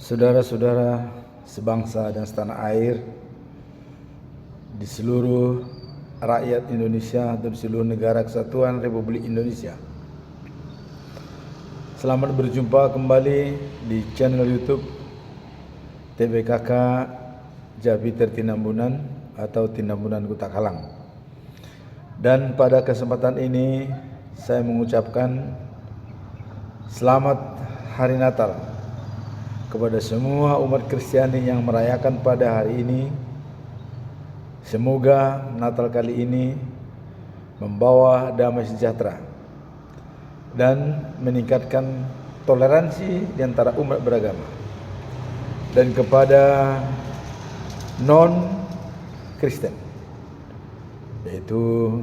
Saudara-saudara sebangsa dan setanah air di seluruh rakyat Indonesia atau di seluruh negara kesatuan Republik Indonesia. Selamat berjumpa kembali di channel YouTube TBKK Javiter Tinambunan atau Tinambunan Kutakalang. Dan pada kesempatan ini saya mengucapkan selamat Hari Natal kepada semua umat Kristiani yang merayakan pada hari ini. Semoga Natal kali ini membawa damai sejahtera dan meningkatkan toleransi di antara umat beragama. Dan kepada non-Kristen, yaitu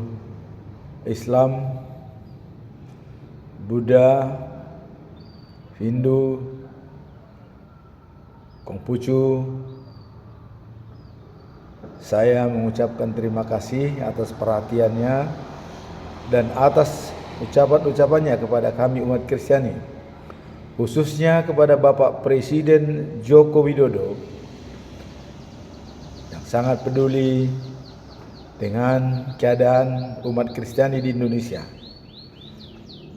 Islam, Buddha, Hindu, Konghucu, saya mengucapkan terima kasih atas perhatiannya dan atas ucapan-ucapannya kepada kami umat Kristiani, khususnya kepada Bapak Presiden Joko Widodo yang sangat peduli dengan keadaan umat Kristiani di Indonesia,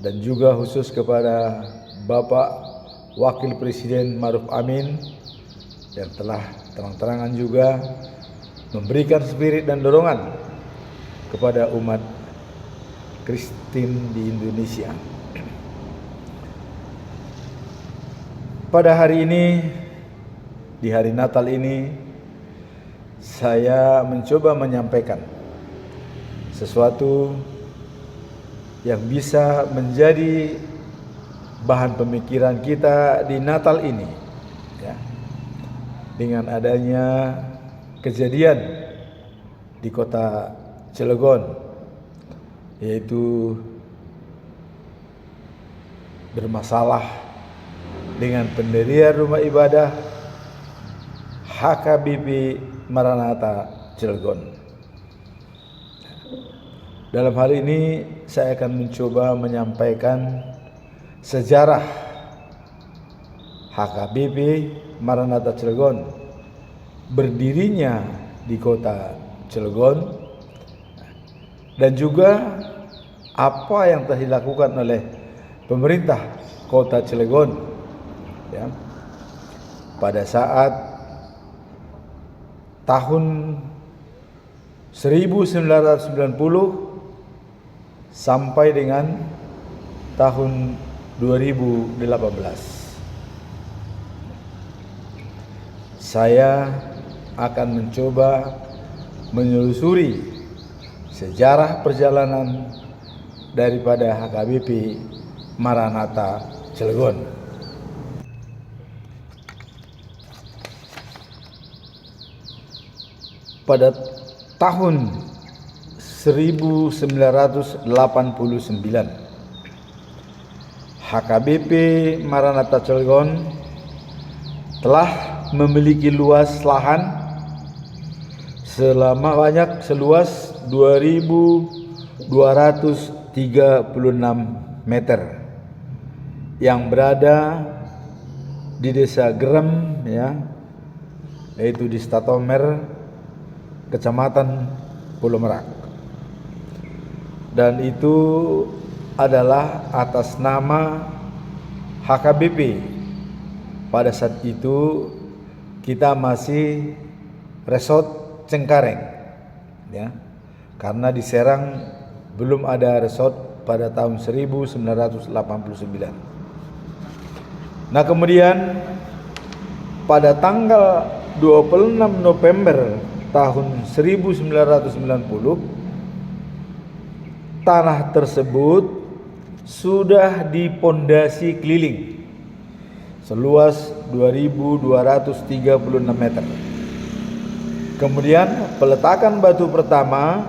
dan juga khusus kepada Bapak Wakil Presiden Ma'ruf Amin yang telah terang-terangan juga memberikan spirit dan dorongan kepada umat Kristen di Indonesia. Pada hari ini, di hari Natal ini, saya mencoba menyampaikan sesuatu yang bisa menjadi bahan pemikiran kita di Natal ini, ya. Dengan adanya kejadian di kota Cilegon, yaitu bermasalah dengan pendirian rumah ibadah HKBP Maranatha Cilegon. Dalam hal ini saya akan mencoba menyampaikan sejarah HKBP Maranatha Cilegon, berdirinya di kota Cilegon, dan juga apa yang telah dilakukan oleh pemerintah kota Cilegon, ya, pada saat tahun 1990 sampai dengan tahun 2018. Saya akan mencoba menelusuri sejarah perjalanan daripada HKBP Maranatha Cilegon. Pada tahun 1989, HKBP Maranatha Cilegon telah memiliki luas lahan seluas 2.236 meter yang berada di Desa Gerem, ya, yaitu di Statomer, Kecamatan Pulau Merak. Dan itu adalah atas nama HKBP. Pada saat itu kita masih Resort Cengkareng, ya, karena di Serang belum ada resort pada tahun 1989. Nah, kemudian pada tanggal 26 November tahun 1990, tanah tersebut sudah dipondasi keliling seluas 2.236 meter. Kemudian peletakan batu pertama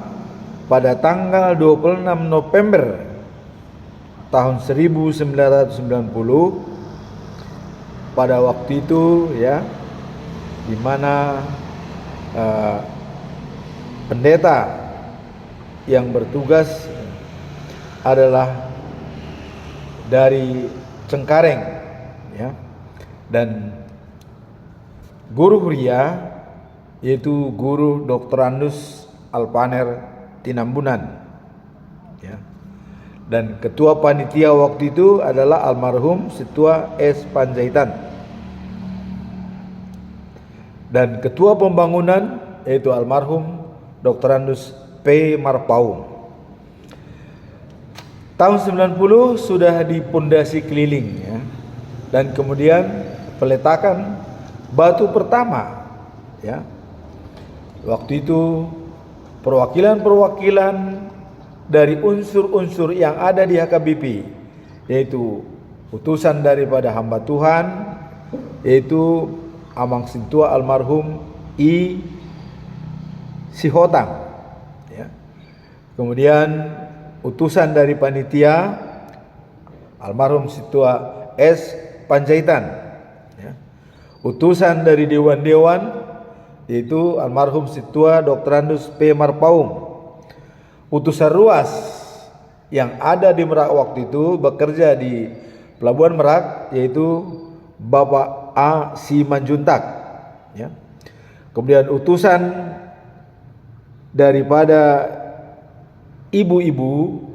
pada tanggal 26 November tahun 1990. Pada waktu itu, ya, di mana pendeta yang bertugas adalah dari Cengkareng, ya, dan Guru Huria yaitu Guru Dr. Andus Alpaner Tinambunan, ya. Dan ketua panitia waktu itu adalah almarhum Situa S. Panjaitan. Dan ketua pembangunan yaitu almarhum Dr. Andus P. Marpaung. Tahun 90 sudah dipondasi keliling, ya. Dan kemudian peletakan batu pertama, ya. Waktu itu perwakilan-perwakilan dari unsur-unsur yang ada di HKBP, yaitu utusan daripada hamba Tuhan, yaitu Amang Sintua almarhum I. Sihotang, ya. Kemudian utusan dari panitia almarhum Situa S. Panjaitan, ya. Utusan dari dewan-dewan yaitu almarhum Situa Dr. Andus P. Marpaung. Utusan ruas yang ada di Merak waktu itu bekerja di Pelabuhan Merak yaitu Bapak A. Simanjuntak, ya. Kemudian utusan daripada ibu-ibu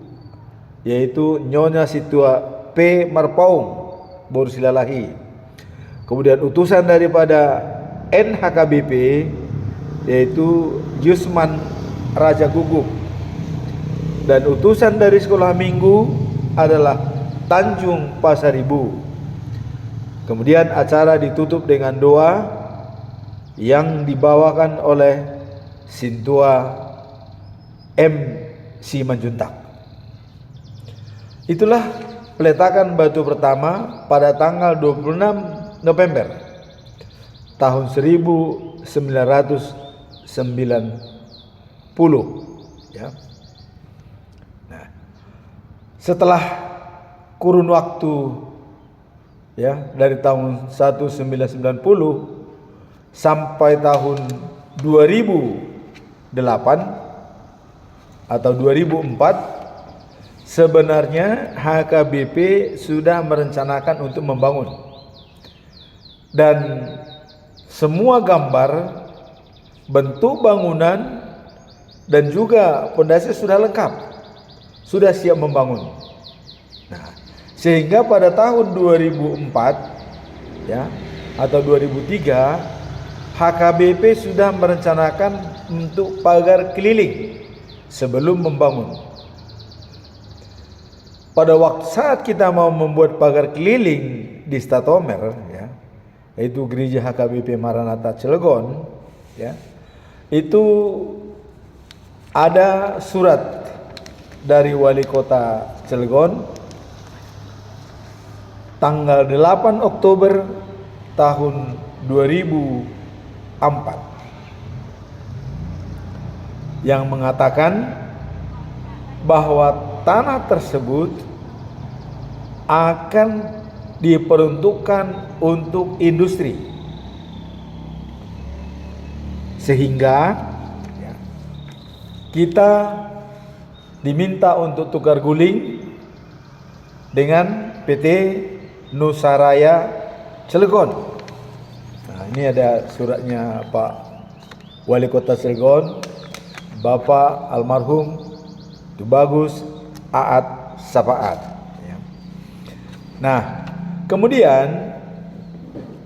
yaitu Nyonya Situa P. Marpaung Borsilalahi. Kemudian utusan daripada NHKBP yaitu Yusman Raja Gugup. Dan utusan dari sekolah minggu adalah Tanjung Pasaribu. Kemudian acara ditutup dengan doa yang dibawakan oleh Sintua M. Simanjuntak. Itulah peletakan batu pertama pada tanggal 26 November tahun 1990, ya. Nah, setelah kurun waktu, ya, dari tahun 1990 sampai tahun 2008 atau 2004 sebenarnya HKBP sudah merencanakan untuk membangun, dan semua gambar bentuk bangunan dan juga pondasi sudah lengkap, sudah siap membangun. Nah, sehingga pada tahun 2004, ya, atau 2003 HKBP sudah merencanakan untuk pagar keliling sebelum membangun. Pada waktu saat kita mau membuat pagar keliling di Statomer, ya, yaitu gereja HKBP Maranatha Cilegon, ya, itu ada surat dari Wali Kota Cilegon tanggal 8 Oktober tahun 2004 yang mengatakan bahwa tanah tersebut akan diperuntukkan untuk industri, sehingga, ya, kita diminta untuk tukar guling dengan PT Nusaraya Cilegon. Nah, ini ada suratnya Pak Wali Kota Cilegon, Bapak almarhum Tubagus Aat Sapaat, ya. Nah, kemudian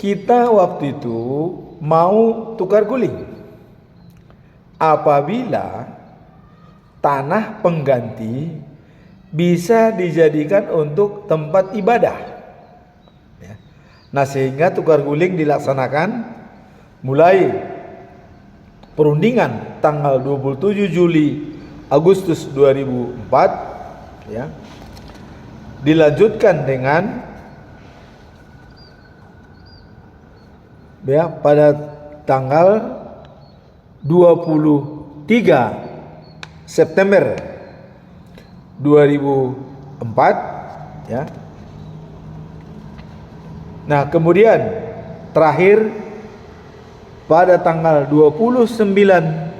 kita waktu itu mau tukar guling apabila tanah pengganti bisa dijadikan untuk tempat ibadah, ya. Nah, sehingga tukar guling dilaksanakan mulai perundingan tanggal 27 Juli Agustus 2004, ya, dilanjutkan dengan, ya, pada tanggal 23 September 2004, ya. Nah, kemudian terakhir pada tanggal 29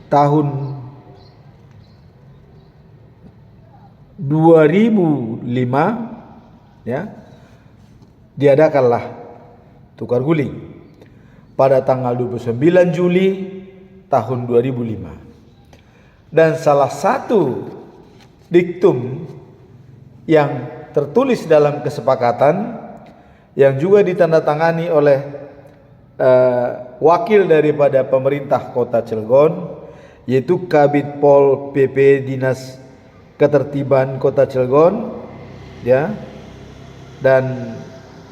tahun 2005, ya, diadakanlah tukar guling pada tanggal 29 Juli tahun 2005. Dan salah satu diktum yang tertulis dalam kesepakatan yang juga ditandatangani oleh wakil daripada pemerintah Kota Cilegon, yaitu Kabid Pol PP Dinas Ketertiban Kota Cilegon, ya, dan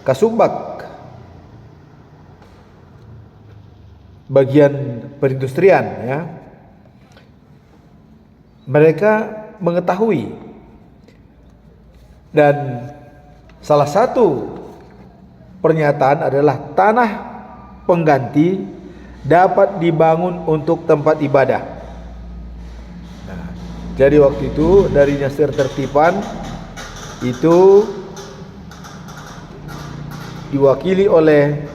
Kasubag bagian perindustrian, ya. Mereka mengetahui, dan salah satu pernyataan adalah tanah pengganti dapat dibangun untuk tempat ibadah. Nah, jadi waktu itu dari Dinas Ketertiban itu diwakili oleh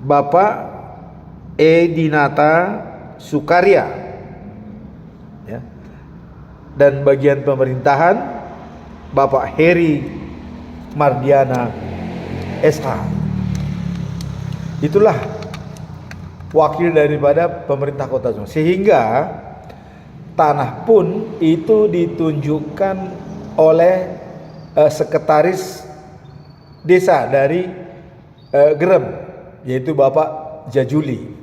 Bapak Dinata Sukarya, ya, dan bagian pemerintahan Bapak Heri Mardiana SH. Itulah wakil daripada pemerintah Kota Cilegon, sehingga tanah pun itu ditunjukkan oleh sekretaris desa dari Gerem, yaitu Bapak Jajuli.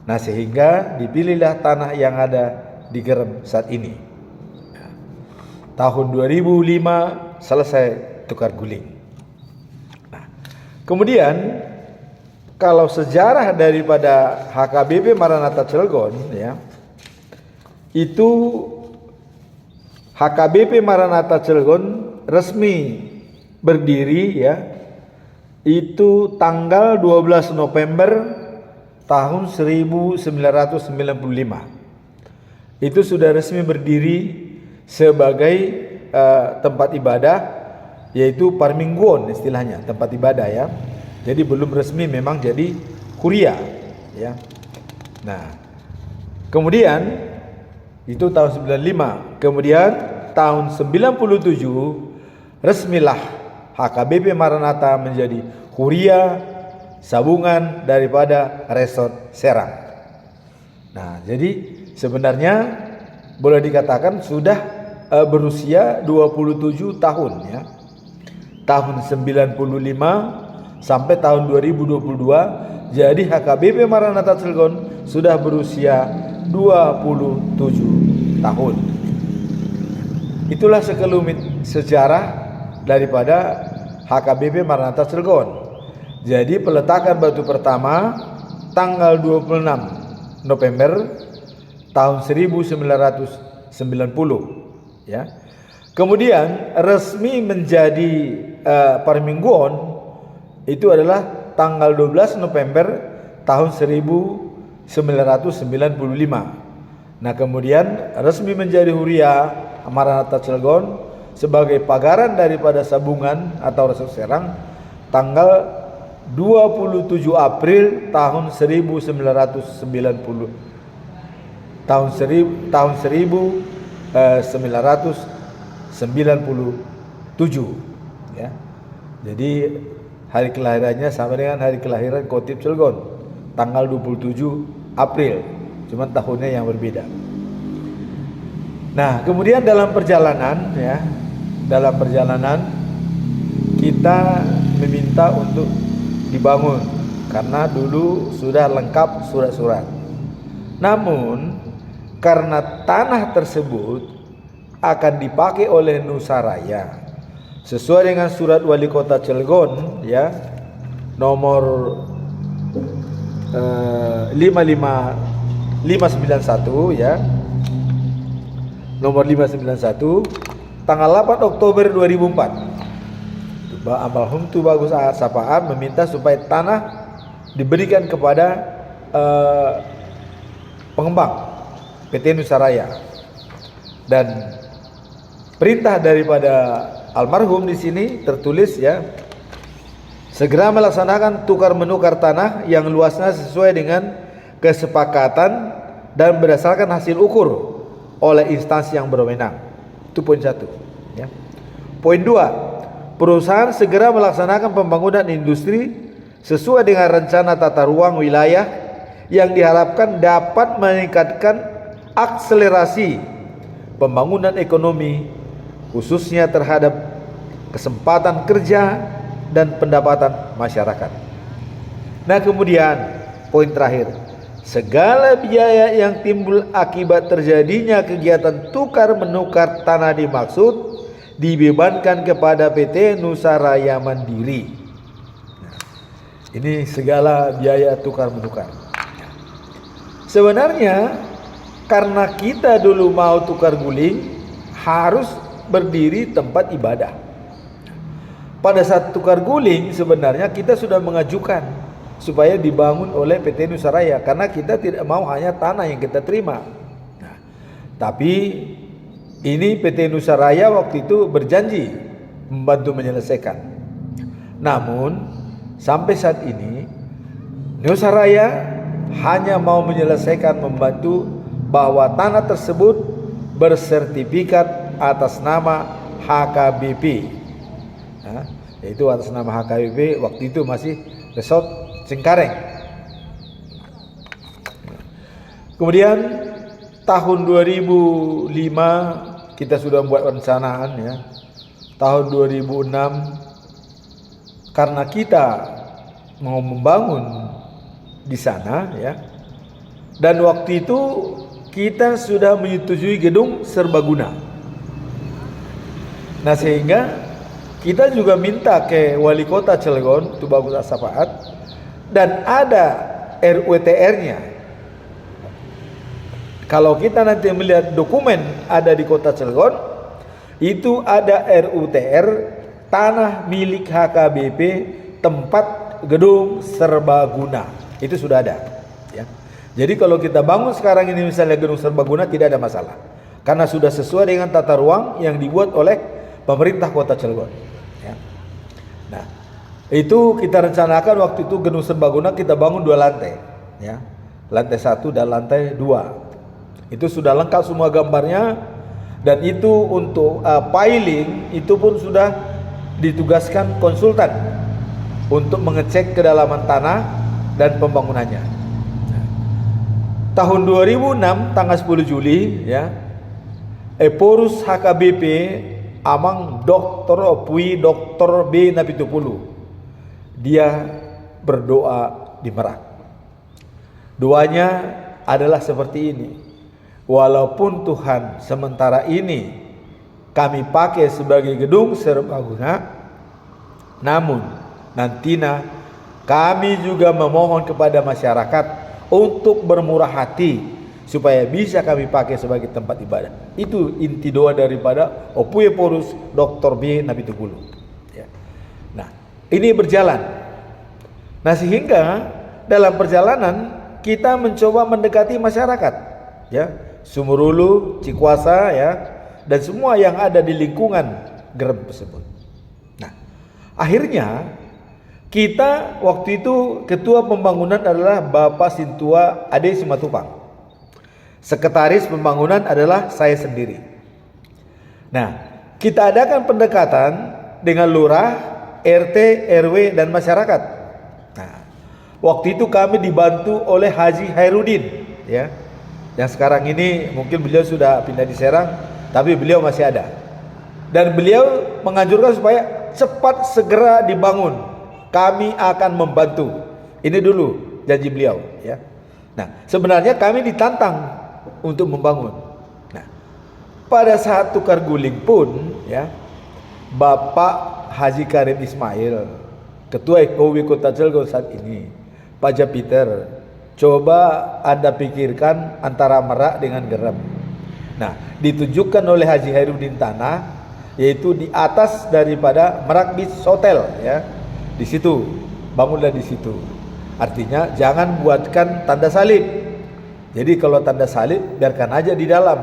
Nah, sehingga dipilihlah tanah yang ada di Gerem saat ini. Tahun 2005 selesai tukar guling. Nah, kemudian kalau sejarah daripada HKBP Maranatha Cilegon, ya, itu HKBP Maranatha Cilegon resmi berdiri, ya, itu tanggal 12 November tahun 1995. Itu sudah resmi berdiri sebagai tempat ibadah, yaitu Parmingguon istilahnya, tempat ibadah, ya. Jadi belum resmi memang jadi kuria, ya. Nah, kemudian itu tahun 95. Kemudian tahun 97 resmilah HKBP Maranatha menjadi kuria sabungan daripada Resort Serang. Nah, jadi sebenarnya boleh dikatakan sudah berusia 27 tahun, ya. Tahun 95 sampai tahun 2022, jadi HKBP Maranatha Cilegon sudah berusia 27 tahun. Itulah sekelumit sejarah daripada HKBP Maranatha Cilegon. Jadi peletakan batu pertama tanggal 26 November tahun 1990, ya. Kemudian resmi menjadi Parmingguon itu adalah tanggal 12 November tahun 1995. Nah, kemudian resmi menjadi huria Maranatha Cilegon sebagai pagaran daripada sabungan atau Resort Serang tanggal 27 April tahun 1990, tahun 1997, ya. Jadi hari kelahirannya sama dengan hari kelahiran Kotip Cilegon, tanggal 27 April, cuman tahunnya yang berbeda. Nah, kemudian dalam perjalanan, ya, dalam perjalanan kita meminta untuk dibangun karena dulu sudah lengkap surat-surat. Namun karena tanah tersebut akan dipakai oleh Nusaraya sesuai dengan surat Wali Kota Cilegon, ya, nomor 591, ya, nomor 591 tanggal 8 Oktober 2004. Almarhum Tu Bagus Ahad Sapaan meminta supaya tanah diberikan kepada pengembang PT Nusaraya, dan perintah daripada almarhum di sini tertulis, ya, segera melaksanakan tukar menukar tanah yang luasnya sesuai dengan kesepakatan dan berdasarkan hasil ukur oleh instansi yang berwenang. Itu poin 1. ya. Poin 2, perusahaan segera melaksanakan pembangunan industri sesuai dengan rencana tata ruang wilayah yang diharapkan dapat meningkatkan akselerasi pembangunan ekonomi, khususnya terhadap kesempatan kerja dan pendapatan masyarakat. Nah, kemudian poin terakhir, segala biaya yang timbul akibat terjadinya kegiatan tukar menukar tanah dimaksud dibebankan kepada PT Nusa Raya Mandiri. Nah, ini segala biaya tukar menukar. Sebenarnya karena kita dulu mau tukar guling harus berdiri tempat ibadah. Pada saat tukar guling sebenarnya kita sudah mengajukan supaya dibangun oleh PT Nusa Raya karena kita tidak mau hanya tanah yang kita terima. Nah, tapi ini PT Nusa Raya waktu itu berjanji membantu menyelesaikan. Namun sampai saat ini Nusa Raya hanya mau menyelesaikan membantu bahwa tanah tersebut bersertifikat atas nama HKBP. Nah, yaitu atas nama HKBP waktu itu masih Resort Cengkareng. Kemudian tahun 2005 kita sudah buat perencanaan ya. Tahun 2006 karena kita mau membangun di sana ya. Dan waktu itu kita sudah menyetujui gedung serbaguna. Nah, sehingga kita juga minta ke Wali Kota Cilegon, itu Bagus As-Safaat, dan ada RUTR-nya. Kalau kita nanti melihat dokumen ada di Kota Cilegon, itu ada RUTR tanah milik HKBP tempat gedung serbaguna. Itu sudah ada ya. Jadi kalau kita bangun sekarang ini misalnya gedung serbaguna tidak ada masalah. Karena sudah sesuai dengan tata ruang yang dibuat oleh pemerintah Kota Cilegon ya. Nah, itu kita rencanakan waktu itu gedung serbaguna kita bangun 2 lantai ya. Lantai 1 dan lantai 2. Itu sudah lengkap semua gambarnya, dan itu untuk piling itu pun sudah ditugaskan konsultan untuk mengecek kedalaman tanah dan pembangunannya. Tahun 2006 tanggal 10 Juli ya, Eporus HKBP Amang Dr. Pui Dr. B Napitupulu dia berdoa di Merak. Doanya adalah seperti ini: walaupun Tuhan sementara ini kami pakai sebagai gedung serbaguna, namun nantinya kami juga memohon kepada masyarakat untuk bermurah hati supaya bisa kami pakai sebagai tempat ibadah. Itu inti doa daripada Opuye Porus Dr. B Napitupulu ya. Nah, ini berjalan. Nah, sehingga dalam perjalanan kita mencoba mendekati masyarakat ya, Sumurulu, Cikuasa ya, dan semua yang ada di lingkungan Gerem tersebut. Nah, akhirnya kita waktu itu ketua pembangunan adalah Bapak Sintua Ade Simatupang. Sekretaris pembangunan adalah saya sendiri. Nah, kita adakan pendekatan dengan lurah, RT, RW dan masyarakat. Nah, waktu itu kami dibantu oleh Haji Hairudin ya. Yang sekarang ini mungkin beliau sudah pindah di Serang, tapi beliau masih ada. Dan beliau menganjurkan supaya cepat segera dibangun. Kami akan membantu. Ini dulu janji beliau ya. Nah, sebenarnya kami ditantang untuk membangun. Nah, pada saat tukar guling pun ya, Bapak Haji Karim Ismail, Ketua Ekowi Kota Cilegon saat ini, Pak Japiter, coba Anda pikirkan antara Merak dengan Gerem. Nah, ditunjukkan oleh Haji Hairudin tanah, yaitu di atas daripada Merak Beach Hotel ya. Di situ, bangunlah di situ. Artinya jangan buatkan tanda salib. Jadi kalau tanda salib biarkan aja di dalam,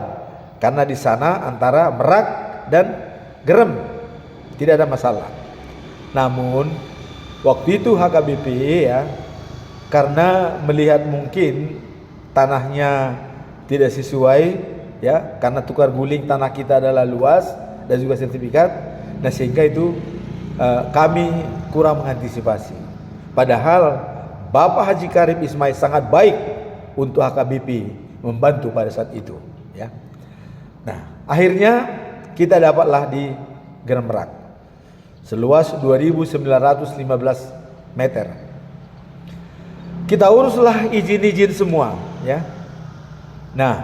karena di sana antara Merak dan Gerem tidak ada masalah. Namun waktu itu HKBP ya, karena melihat mungkin tanahnya tidak sesuai ya, karena tukar guling tanah kita adalah luas dan juga sertifikat. Nah sehingga itu kami kurang mengantisipasi. Padahal Bapak Haji Karim Ismail sangat baik untuk HKBP, membantu pada saat itu. Ya. Nah akhirnya kita dapatlah di Grand Merak seluas 2.915 meter. Kita uruslah izin-izin semua, ya. Nah,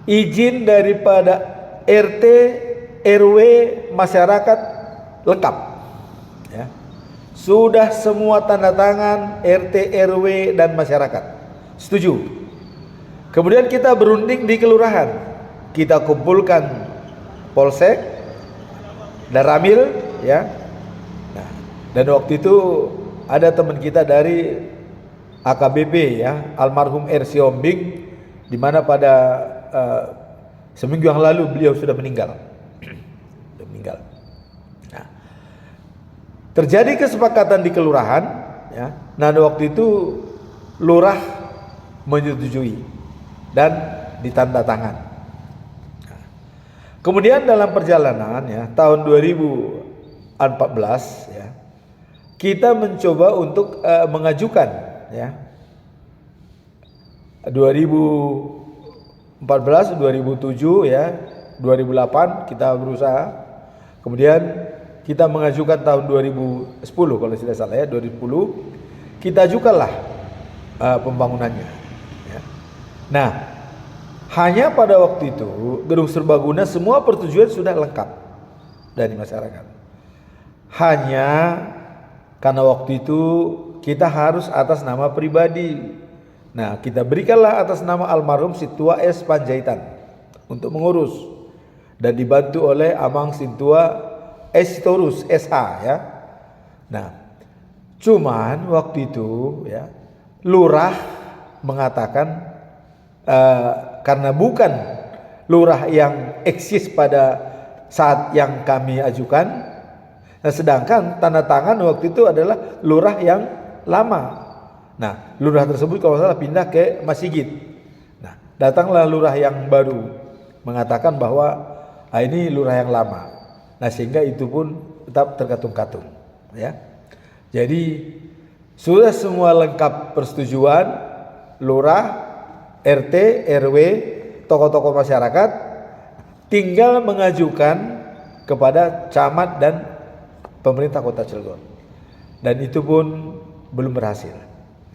izin daripada RT, RW, masyarakat lengkap, ya. Sudah semua tanda tangan RT, RW dan masyarakat setuju. Kemudian kita berunding di kelurahan, kita kumpulkan polsek dan ramil, ya. Nah, dan waktu itu ada teman kita dari AKBP, ya, almarhum R. Siombing, di mana pada seminggu yang lalu beliau sudah meninggal. Nah, terjadi kesepakatan di kelurahan, ya. Nah waktu itu lurah menyetujui dan ditanda tangan. Nah, kemudian dalam perjalanan, ya, tahun 2014, ya, kita mencoba untuk mengajukan, ya, 2014, 2007, ya, 2008 kita berusaha. Kemudian kita mengajukan tahun 2010 kalau tidak salah, ya, 2010 kita ajukanlah pembangunannya, ya. Nah, hanya pada waktu itu gedung serbaguna semua persetujuan sudah lengkap dari masyarakat. Hanya karena waktu itu kita harus atas nama pribadi. Nah, kita berikanlah atas nama almarhum Sintua S. Panjaitan untuk mengurus dan dibantu oleh Amang Sintua S. Sitorus SH, ya. Nah, cuman waktu itu, ya, lurah mengatakan karena bukan lurah yang eksis pada saat yang kami ajukan, nah, sedangkan tanda tangan waktu itu adalah lurah yang lama. Nah, lurah tersebut kalau salah pindah ke Masigit. Nah, datanglah lurah yang baru mengatakan bahwa ini lurah yang lama. Nah, sehingga itu pun tetap terkatung-katung, ya. Jadi sudah semua lengkap persetujuan lurah, RT, RW, tokoh-tokoh masyarakat, tinggal mengajukan kepada camat dan pemerintah Kota Cilegon. Dan itu pun belum berhasil,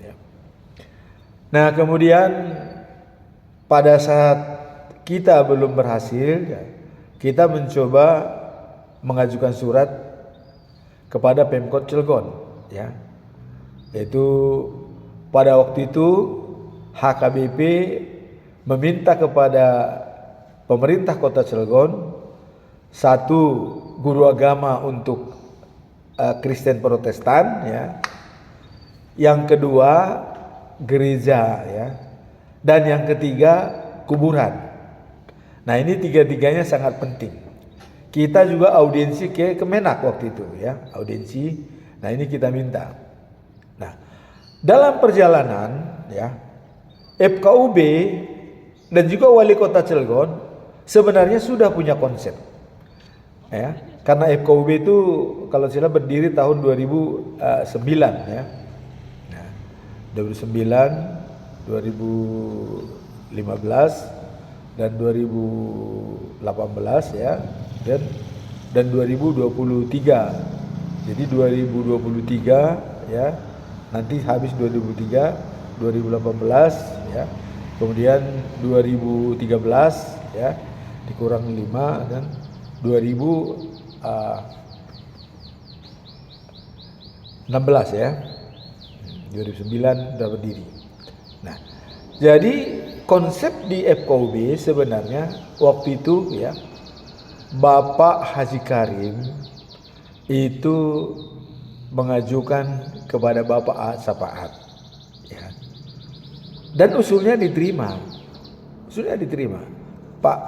ya. Nah, kemudian pada saat kita belum berhasil, ya, kita mencoba mengajukan surat kepada Pemkot Cilegon, ya. Yaitu pada waktu itu HKBP meminta kepada pemerintah Kota Cilegon satu guru agama untuk Kristen Protestan, ya. Yang kedua gereja, ya. Dan yang ketiga kuburan. Nah, ini tiga-tiganya sangat penting. Kita juga audiensi ke Kemenak waktu itu, ya, audiensi. Nah, ini kita minta. Nah, dalam perjalanan, ya, FKUB dan juga Wali Kota Cilegon sebenarnya sudah punya konsep, ya. Karena FKUB itu kalau tidak berdiri tahun 2009, ya. Nah, 2009, 2015 dan 2018, ya, dan 2023. Jadi 2023, ya, nanti habis 2003, 2018, ya. Kemudian 2013, ya, dikurang 5 dan 2016, ya. 2009 sudah berdiri. Nah, jadi konsep di FKUB sebenarnya waktu itu, ya, Bapak Haji Karim itu mengajukan kepada Bapak A. Sapaat, ya. Dan usulnya diterima. Pak,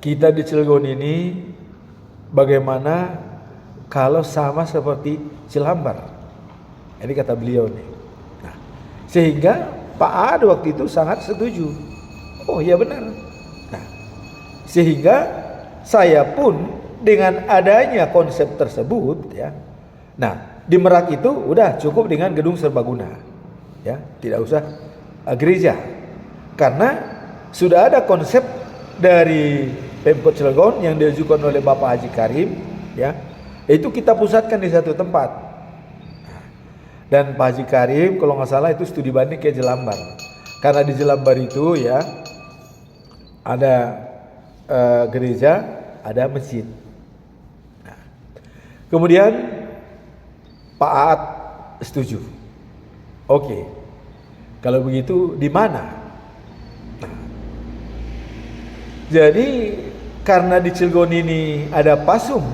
kita di Cilegon ini bagaimana kalau sama seperti Cilambar? Ini kata beliau nih. Nah, sehingga Pak A waktu itu sangat setuju. Oh iya benar. Nah, sehingga saya pun dengan adanya konsep tersebut ya. Nah, di Merak itu udah cukup dengan gedung serbaguna. Ya, tidak usah gereja. Karena sudah ada konsep dari Pemkot Cilegon yang diajukan oleh Bapak Haji Karim ya. Itu kita pusatkan di satu tempat. Dan Pak Haji Karim kalau nggak salah itu studi banding ke Jelambar. Karena di Jelambar itu ya ada gereja, ada masjid. Nah, kemudian Pak Aat setuju. Oke, kalau begitu di mana? Nah, jadi karena di Cilegon ini ada Pasum,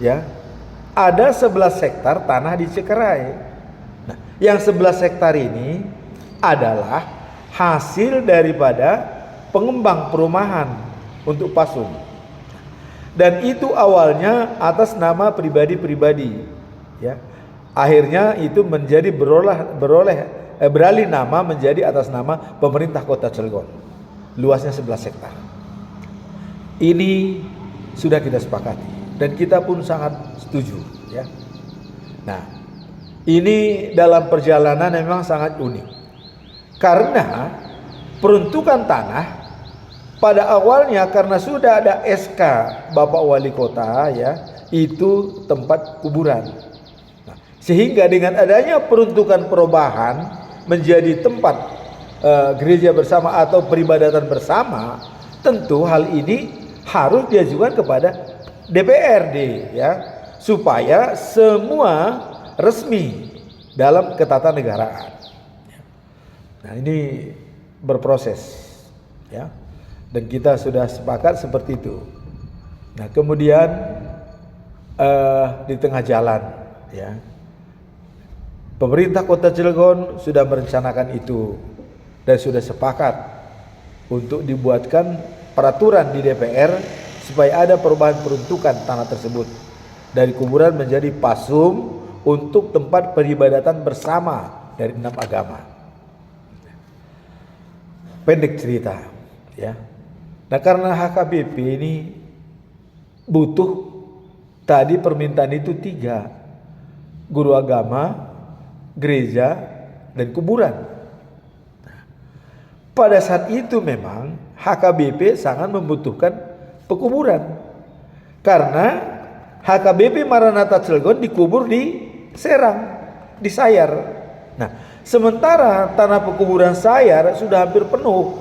ya, ada 11 hektar tanah di Cikeray. Nah, yang 11 hektar ini adalah hasil daripada pengembang perumahan untuk Pasum. Dan itu awalnya atas nama pribadi-pribadi, ya. Akhirnya itu menjadi beralih nama menjadi atas nama pemerintah Kota Cilegon. Luasnya 11 hektar. Ini sudah kita sepakati dan kita pun sangat setuju, ya. Nah, ini dalam perjalanan memang sangat unik. Karena peruntukan tanah pada awalnya karena sudah ada SK Bapak Wali Kota ya, itu tempat kuburan. Nah, sehingga dengan adanya peruntukan perubahan menjadi tempat gereja bersama atau peribadatan bersama, tentu hal ini harus diajukan kepada DPRD ya, supaya semua resmi dalam ketatanegaraan. Nah, ini berproses ya. Dan kita sudah sepakat seperti itu. Nah, kemudian di tengah jalan ya, pemerintah Kota Cilegon sudah merencanakan itu dan sudah sepakat untuk dibuatkan peraturan di DPR supaya ada perubahan peruntukan tanah tersebut dari kuburan menjadi pasum untuk tempat peribadatan bersama dari 6 agama. Pendek cerita ya. Nah, karena HKBP ini butuh tadi permintaan itu 3, guru agama, gereja, dan kuburan. Nah, pada saat itu memang HKBP sangat membutuhkan pekuburan karena HKBP Maranatha Cilegon dikubur di Serang, di Sayar. Nah, sementara tanah pekuburan Sayar sudah hampir penuh.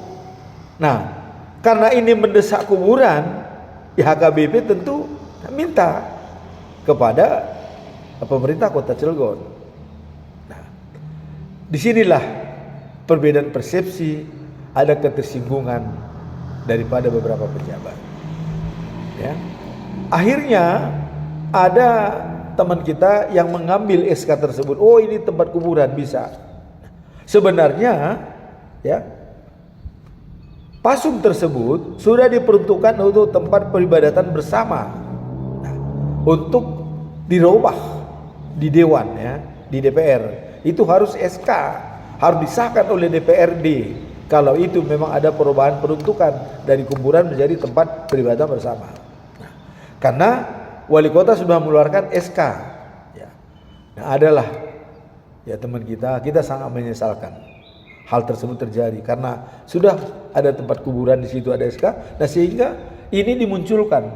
Nah, karena ini mendesak kuburan, ya HKBP tentu minta kepada pemerintah Kota Cilegon. Nah, disinilah perbedaan persepsi, ada ketersinggungan daripada beberapa pejabat. Ya, akhirnya ada teman kita yang mengambil SK tersebut. Oh, ini tempat kuburan bisa. Sebenarnya, ya, pasum tersebut sudah diperuntukkan untuk tempat peribadatan bersama. Nah, untuk dirubah di Dewan ya, di DPR itu harus SK, harus disahkan oleh DPRD. Kalau itu memang ada perubahan peruntukan dari kuburan menjadi tempat peribadatan bersama. Nah, karena Wali Kota sudah mengeluarkan SK. Ya. Nah, adalah ya teman kita sangat menyesalkan hal tersebut terjadi karena sudah ada tempat kuburan di situ, ada SK. Nah, sehingga ini dimunculkan.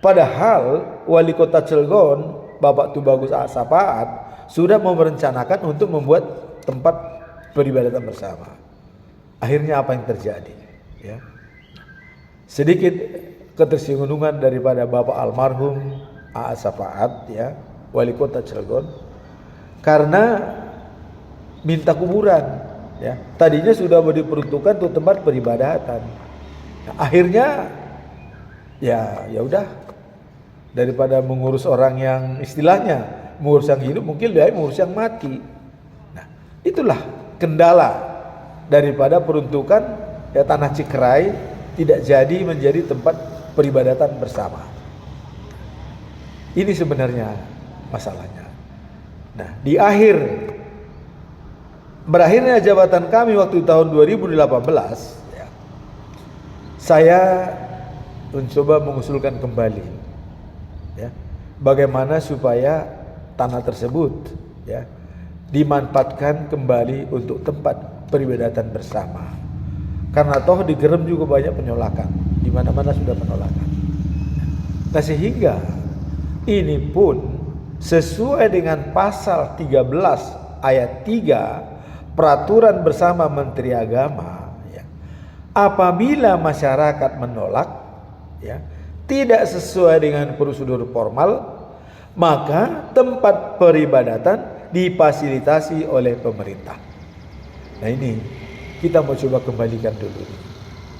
Padahal Wali Kota Cilegon Bapak Tubagus Sapaat sudah merencanakan untuk membuat tempat peribadatan bersama. Akhirnya apa yang terjadi? Ya. Sedikit ketersinggungan daripada Bapak almarhum A.A. Sapaat ya, Wali Kota Cilegon, karena minta kuburan ya. Tadinya sudah diperuntukkan untuk tempat peribadatan. Nah, akhirnya ya udah, daripada mengurus orang yang istilahnya mengurus yang hidup, mungkin lebih baik mengurus yang mati. Nah, itulah kendala daripada peruntukan ya, tanah Cikeray tidak jadi menjadi tempat peribadatan bersama. Ini sebenarnya masalahnya. Nah, berakhirnya jabatan kami waktu tahun 2018 ya, saya mencoba mengusulkan kembali, ya, bagaimana supaya tanah tersebut, ya, dimanfaatkan kembali untuk tempat peribadatan bersama. Karena toh di Gerem juga banyak penolakan, di mana-mana sudah penolakan. Nah, sehingga ini pun sesuai dengan pasal 13 ayat 3 peraturan bersama Menteri Agama, ya, apabila masyarakat menolak, ya, tidak sesuai dengan prosedur formal, maka tempat peribadatan difasilitasi oleh pemerintah. Nah, ini kita mau coba kembalikan dulu,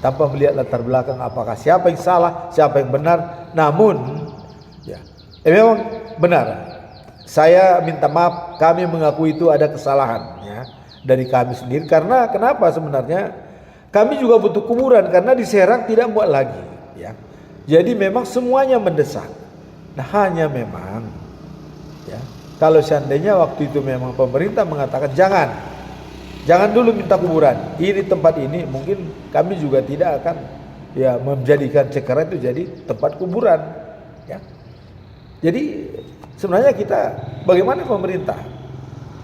tanpa melihat latar belakang apakah siapa yang salah, siapa yang benar. Namun, ya, memang benar. Saya minta maaf, kami mengakui itu ada kesalahan, ya, dari kami sendiri. Karena kenapa sebenarnya? Kami juga butuh kuburan karena di Serang tidak muat lagi, ya. Jadi memang semuanya mendesak. Nah, hanya memang, ya, kalau seandainya waktu itu memang pemerintah mengatakan jangan dulu minta kuburan. Ini tempat ini mungkin kami juga tidak akan, ya, menjadikan Cekara itu jadi tempat kuburan, ya. Jadi sebenarnya kita bagaimana pemerintah?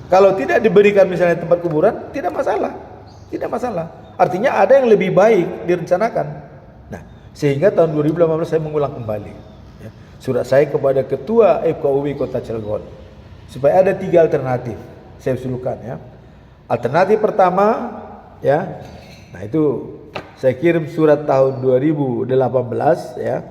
Kalau tidak diberikan misalnya tempat kuburan, tidak masalah. Tidak masalah. Artinya ada yang lebih baik direncanakan. Nah, sehingga tahun 2018 saya mengulang kembali, ya, surat saya kepada Ketua FKUB Kota Cilegon supaya ada 3 alternatif. Saya usulkan, ya. Alternatif pertama, ya. Nah, itu saya kirim surat tahun 2018, ya.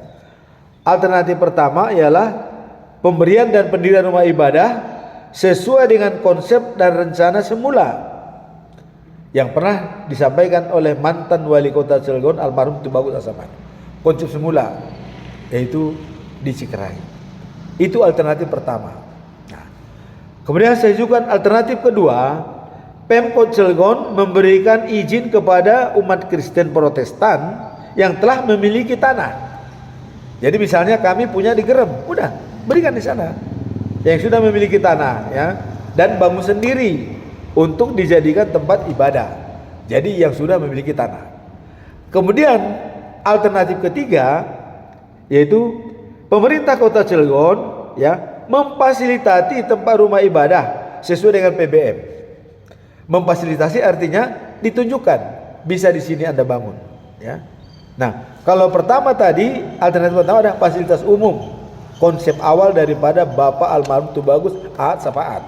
Alternatif pertama ialah pemberian dan pendirian rumah ibadah sesuai dengan konsep dan rencana semula yang pernah disampaikan oleh mantan wali kota Cilegon almarhum Tubagus Asaman. Konsep semula yaitu di Cikerai. Itu alternatif pertama. Nah, kemudian saya ajukan alternatif kedua, Pemkot Cilegon memberikan izin kepada umat Kristen Protestan yang telah memiliki tanah. Jadi misalnya kami punya di Gerem, udah berikan di sana yang sudah memiliki tanah, ya, dan bangun sendiri untuk dijadikan tempat ibadah. Jadi yang sudah memiliki tanah. Kemudian alternatif ketiga yaitu pemerintah Kota Cilegon, ya, memfasilitasi tempat rumah ibadah sesuai dengan PBM. Memfasilitasi artinya ditunjukkan bisa di sini Anda bangun, ya. Nah, kalau pertama tadi alternatif pertama ada fasilitas umum. Konsep awal daripada Bapak almarhum Tubagus Ahad Safaat.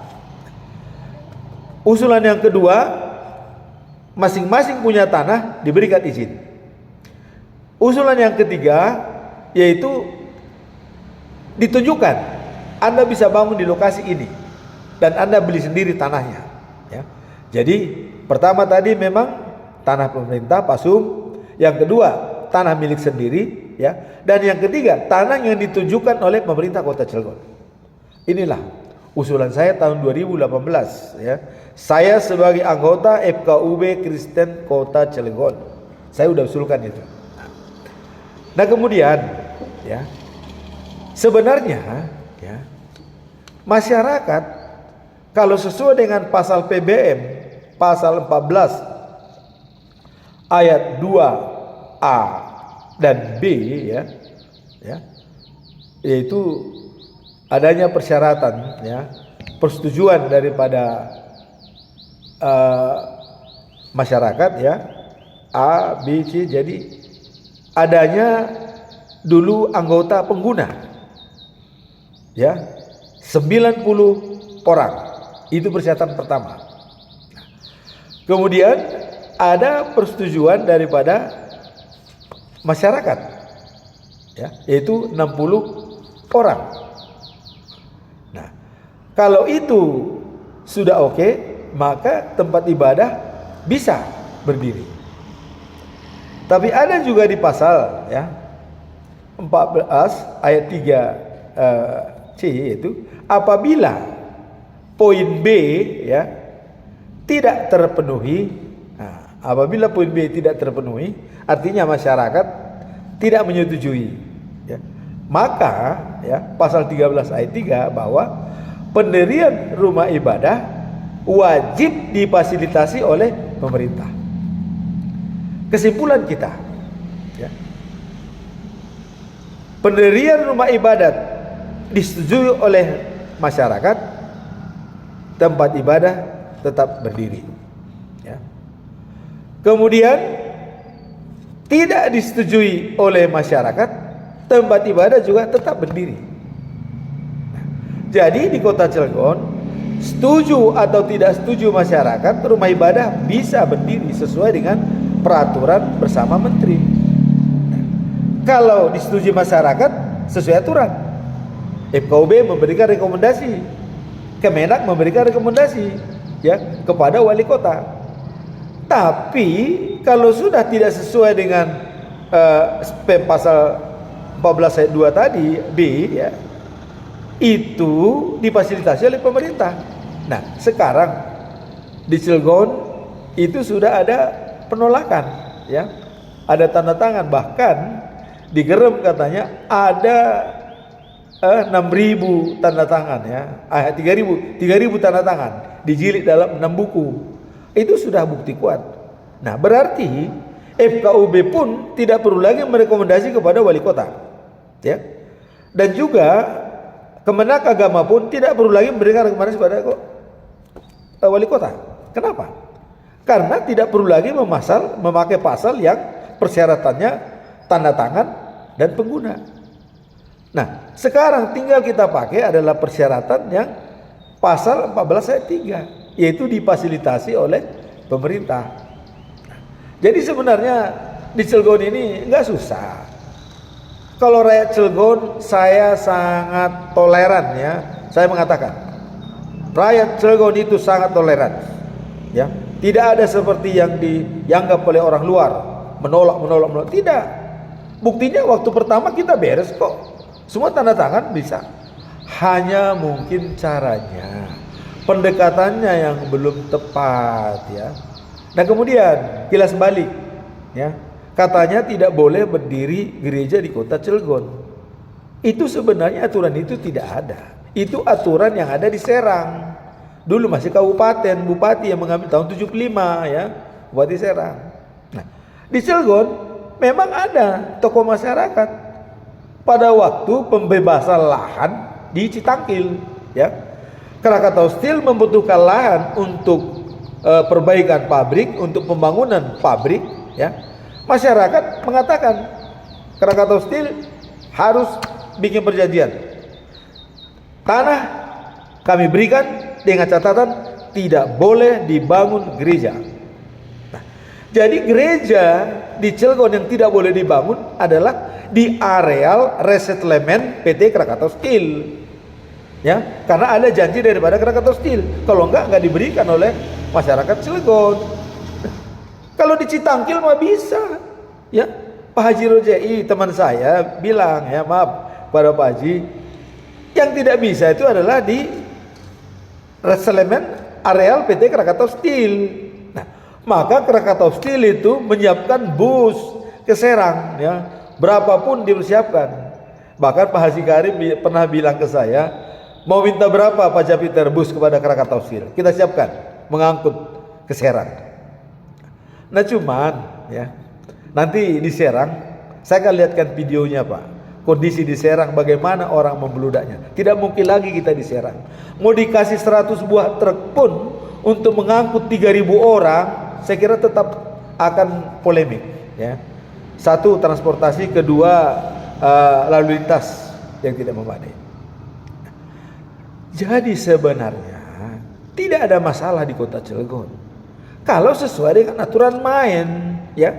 Usulan yang kedua, masing-masing punya tanah diberikan izin. Usulan yang ketiga yaitu ditunjukkan Anda bisa bangun di lokasi ini dan Anda beli sendiri tanahnya, ya. Jadi pertama tadi memang tanah pemerintah Pasum, yang kedua tanah milik sendiri, ya, dan yang ketiga tanah yang ditunjukkan oleh pemerintah Kota Cilegon. Inilah usulan saya tahun 2018, ya. Saya sebagai anggota FKUB Kristen Kota Cilegon, saya udah usulkan itu. Nah, kemudian, ya, sebenarnya, ya, masyarakat kalau sesuai dengan pasal PBM pasal 14 ayat 2A dan B, ya, yaitu adanya persyaratan, ya, persetujuan daripada masyarakat, ya, A, B, C. Jadi adanya dulu anggota pengguna, ya, 90 orang. Itu persyaratan pertama. Kemudian ada persetujuan daripada masyarakat, ya, yaitu 60 orang. Nah, kalau itu sudah oke, maka tempat ibadah bisa berdiri. Tapi ada juga di pasal, ya, 14 ayat 3 C itu apabila poin B, ya, tidak terpenuhi. Nah, apabila poin B tidak terpenuhi, artinya masyarakat tidak menyetujui, ya, maka, ya, pasal 13 ayat 3 bahwa pendirian rumah ibadah wajib difasilitasi oleh pemerintah. Kesimpulan kita, ya, pendirian rumah ibadat disetujui oleh masyarakat, tempat ibadah tetap berdiri. Ya. Kemudian tidak disetujui oleh masyarakat, tempat ibadah juga tetap berdiri. Jadi di kota Cilegon, setuju atau tidak setuju masyarakat, rumah ibadah bisa berdiri sesuai dengan peraturan bersama menteri. Kalau disetujui masyarakat sesuai aturan, FKUB memberikan rekomendasi, Kemenak memberikan rekomendasi ya kepada wali kota. Tapi kalau sudah tidak sesuai dengan pasal 14 ayat 2 tadi B ya, itu difasilitasi oleh pemerintah. Nah, sekarang di Cilegon itu sudah ada penolakan ya. Ada tanda tangan, bahkan di Gerem katanya ada 6.000 tanda tangan ya. 3.000 tanda tangan dijilid dalam 6 buku. Itu sudah bukti kuat. Nah, berarti FKUB pun tidak perlu lagi merekomendasi kepada wali kota. Ya. Dan juga Kemenak Agama pun tidak perlu lagi memberikan rekomendasi kepada wali kota. Kenapa? Karena tidak perlu lagi memakai pasal yang persyaratannya tanda tangan dan pengguna. Nah, sekarang tinggal kita pakai adalah persyaratan yang pasal 14 ayat 3, yaitu difasilitasi oleh pemerintah. Jadi sebenarnya di Cilegon ini enggak susah. Kalau rakyat Cilegon, saya sangat toleran ya. Saya mengatakan rakyat Cilegon itu sangat toleran ya. Tidak ada seperti yang dianggap oleh orang luar, menolak. Tidak. Buktinya waktu pertama kita beres kok. Semua tanda tangan bisa. Hanya mungkin caranya, pendekatannya yang belum tepat ya. Dan kemudian kilas balik ya. Katanya tidak boleh berdiri gereja di kota Cilegon. Itu sebenarnya aturan itu tidak ada. Itu aturan yang ada di Serang. Dulu masih kabupaten, bupati yang mengambil tahun 75 ya, Bupati Serang. Nah, di Cilegon memang ada tokoh masyarakat pada waktu pembebasan lahan di Citangkil ya. Krakatau Steel membutuhkan lahan untuk perbaikan pabrik, untuk pembangunan pabrik ya. Masyarakat mengatakan Krakatau Steel harus bikin perjanjian. Tanah kami berikan dengan catatan tidak boleh dibangun gereja. Nah, jadi gereja di Cilegon yang tidak boleh dibangun adalah di areal resettlement PT Krakatau Steel. Ya, karena ada janji daripada Krakatau Steel. Kalau enggak diberikan oleh masyarakat Cilegon. Kalau di Citangkil mah bisa, ya. Pak Haji Rojai teman saya bilang ya, maaf pada Pak Haji, yang tidak bisa itu adalah di resettlement areal PT Krakatau Steel. Nah, maka Krakatau Steel itu menyiapkan bus ke Serang, ya, berapapun dipersiapkan. Bahkan Pak Haji Karim pernah bilang ke saya, mau minta berapa Pak Japiter bus kepada Krakatau Steel, kita siapkan mengangkut ke Serang. Nah cuman ya, nanti di Serang saya akan lihatkan videonya Pak. Kondisi di Serang bagaimana orang membeludaknya. Tidak mungkin lagi kita di Serang. Mau dikasih 100 buah truk pun untuk mengangkut 3.000 orang, saya kira tetap akan polemik ya. Satu, transportasi, kedua lalu lintas yang tidak memadai. Jadi sebenarnya tidak ada masalah di kota Cilegon kalau sesuai dengan aturan main ya.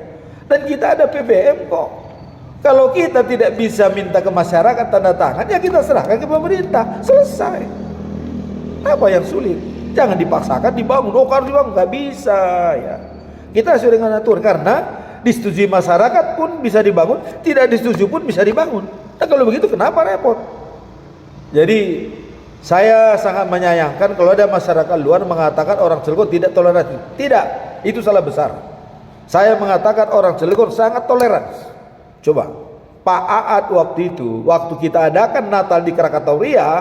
Dan kita ada PBM kok. Kalau kita tidak bisa minta ke masyarakat tanda tangan, ya kita serahkan ke pemerintah, selesai. Apa yang sulit? Jangan dipaksakan dibangun. Oh, harus dibangun, nggak bisa ya. Kita sesuai dengan aturan, karena disetujui masyarakat pun bisa dibangun, tidak disetujui pun bisa dibangun. Nah kalau begitu kenapa repot? Jadi saya sangat menyayangkan kalau ada masyarakat luar mengatakan orang Cilegon tidak toleransi. Tidak, itu salah besar. Saya mengatakan orang Cilegon sangat toleran. Coba, Pak Aat waktu itu, waktu kita adakan Natal di Krakatau Ria,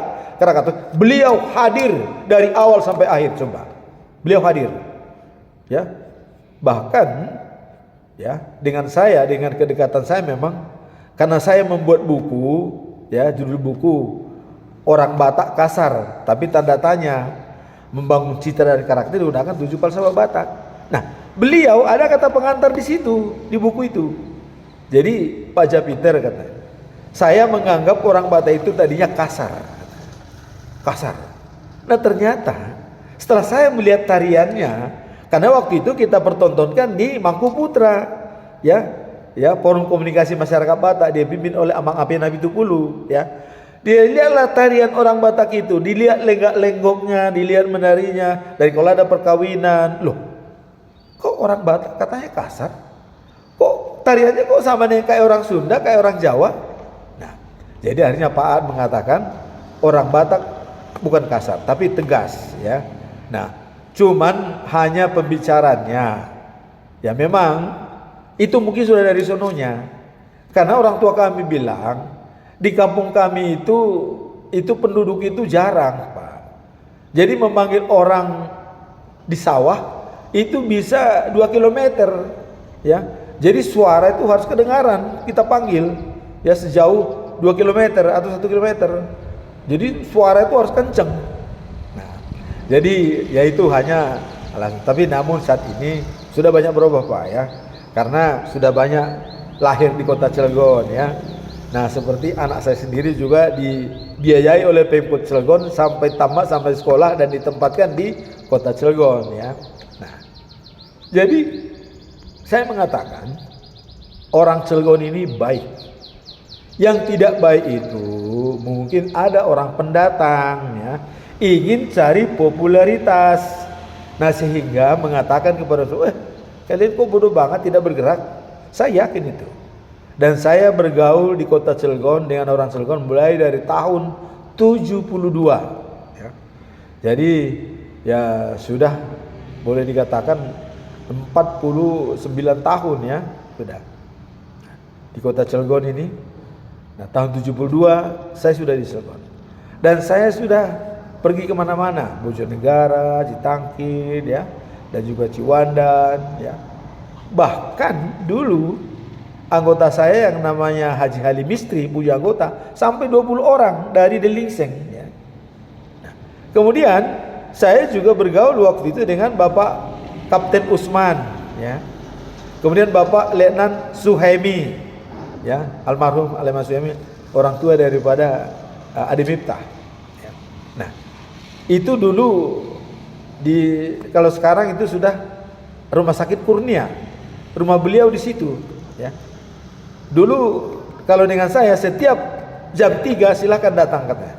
beliau hadir dari awal sampai akhir. Coba, beliau hadir, ya. Bahkan, ya, dengan kedekatan saya memang Karena saya membuat buku, ya, judul buku Orang Batak Kasar, tapi tanda tanya, membangun citra dan karakter digunakan 7 falsafah Batak. Nah, beliau ada kata pengantar di situ, di buku itu. Jadi Pak Japiter kata, saya menganggap orang Batak itu tadinya kasar. Kasar. Nah ternyata setelah saya melihat tariannya, karena waktu itu kita pertontonkan di Mangkuputra, ya, Forum Komunikasi Masyarakat Batak, dipimpin oleh Amang Api Nabi Tupulu, ya. Dia lihatlah tarian orang Batak itu, dilihat lenggak-lenggoknya, dilihat menarinya, dari kalau ada perkawinan, loh, kok orang Batak katanya kasar? Kok tariannya kok sama dengan kayak orang Sunda, kayak orang Jawa? Nah, jadi akhirnya Pak Aad mengatakan orang Batak bukan kasar, tapi tegas, ya. Nah, cuman hanya pembicaranya, ya memang itu mungkin sudah dari sononya, karena orang tua kami bilang di kampung kami itu penduduk itu jarang, Pak. Jadi memanggil orang di sawah itu bisa 2 kilometer, ya. Jadi suara itu harus kedengaran, kita panggil, ya, sejauh 2 kilometer atau 1 kilometer. Jadi suara itu harus kenceng. Nah, jadi ya itu hanya alasan. Tapi namun saat ini sudah banyak berubah, Pak, ya. Karena sudah banyak lahir di kota Cilegon, ya. Nah, seperti anak saya sendiri juga dibiayai oleh Pemkot Cilegon sampai tamat, sampai sekolah dan ditempatkan di kota Cilegon, ya. Nah, jadi saya mengatakan orang Cilegon ini baik. Yang tidak baik itu mungkin ada orang pendatang, ya, ingin cari popularitas. Nah, sehingga mengatakan kepada saya, kalian kok bodoh banget tidak bergerak. Saya yakin itu. Dan saya bergaul di kota Cilegon dengan orang Cilegon mulai dari tahun 72, ya. Jadi ya sudah boleh dikatakan 49 tahun, ya, sudah di kota Cilegon ini. Nah, tahun 72 saya sudah di Cilegon. Dan saya sudah pergi kemana-mana, Bojonegara, Citangkir, ya, dan juga Ciwandan, ya. Bahkan dulu anggota saya yang namanya Haji Halim Mistri punya anggota sampai 20 orang dari Delingseng, ya. Nah, kemudian saya juga bergaul waktu itu dengan Bapak Kapten Usman, ya. Kemudian Bapak Letnan Suhaimi, ya, almarhum Letnan Suhaimi, orang tua daripada Adi Miftah, ya. Nah, itu dulu kalau sekarang itu sudah Rumah Sakit Kurnia, rumah beliau di situ, ya. Dulu kalau dengan saya setiap jam 3 silakan datang katanya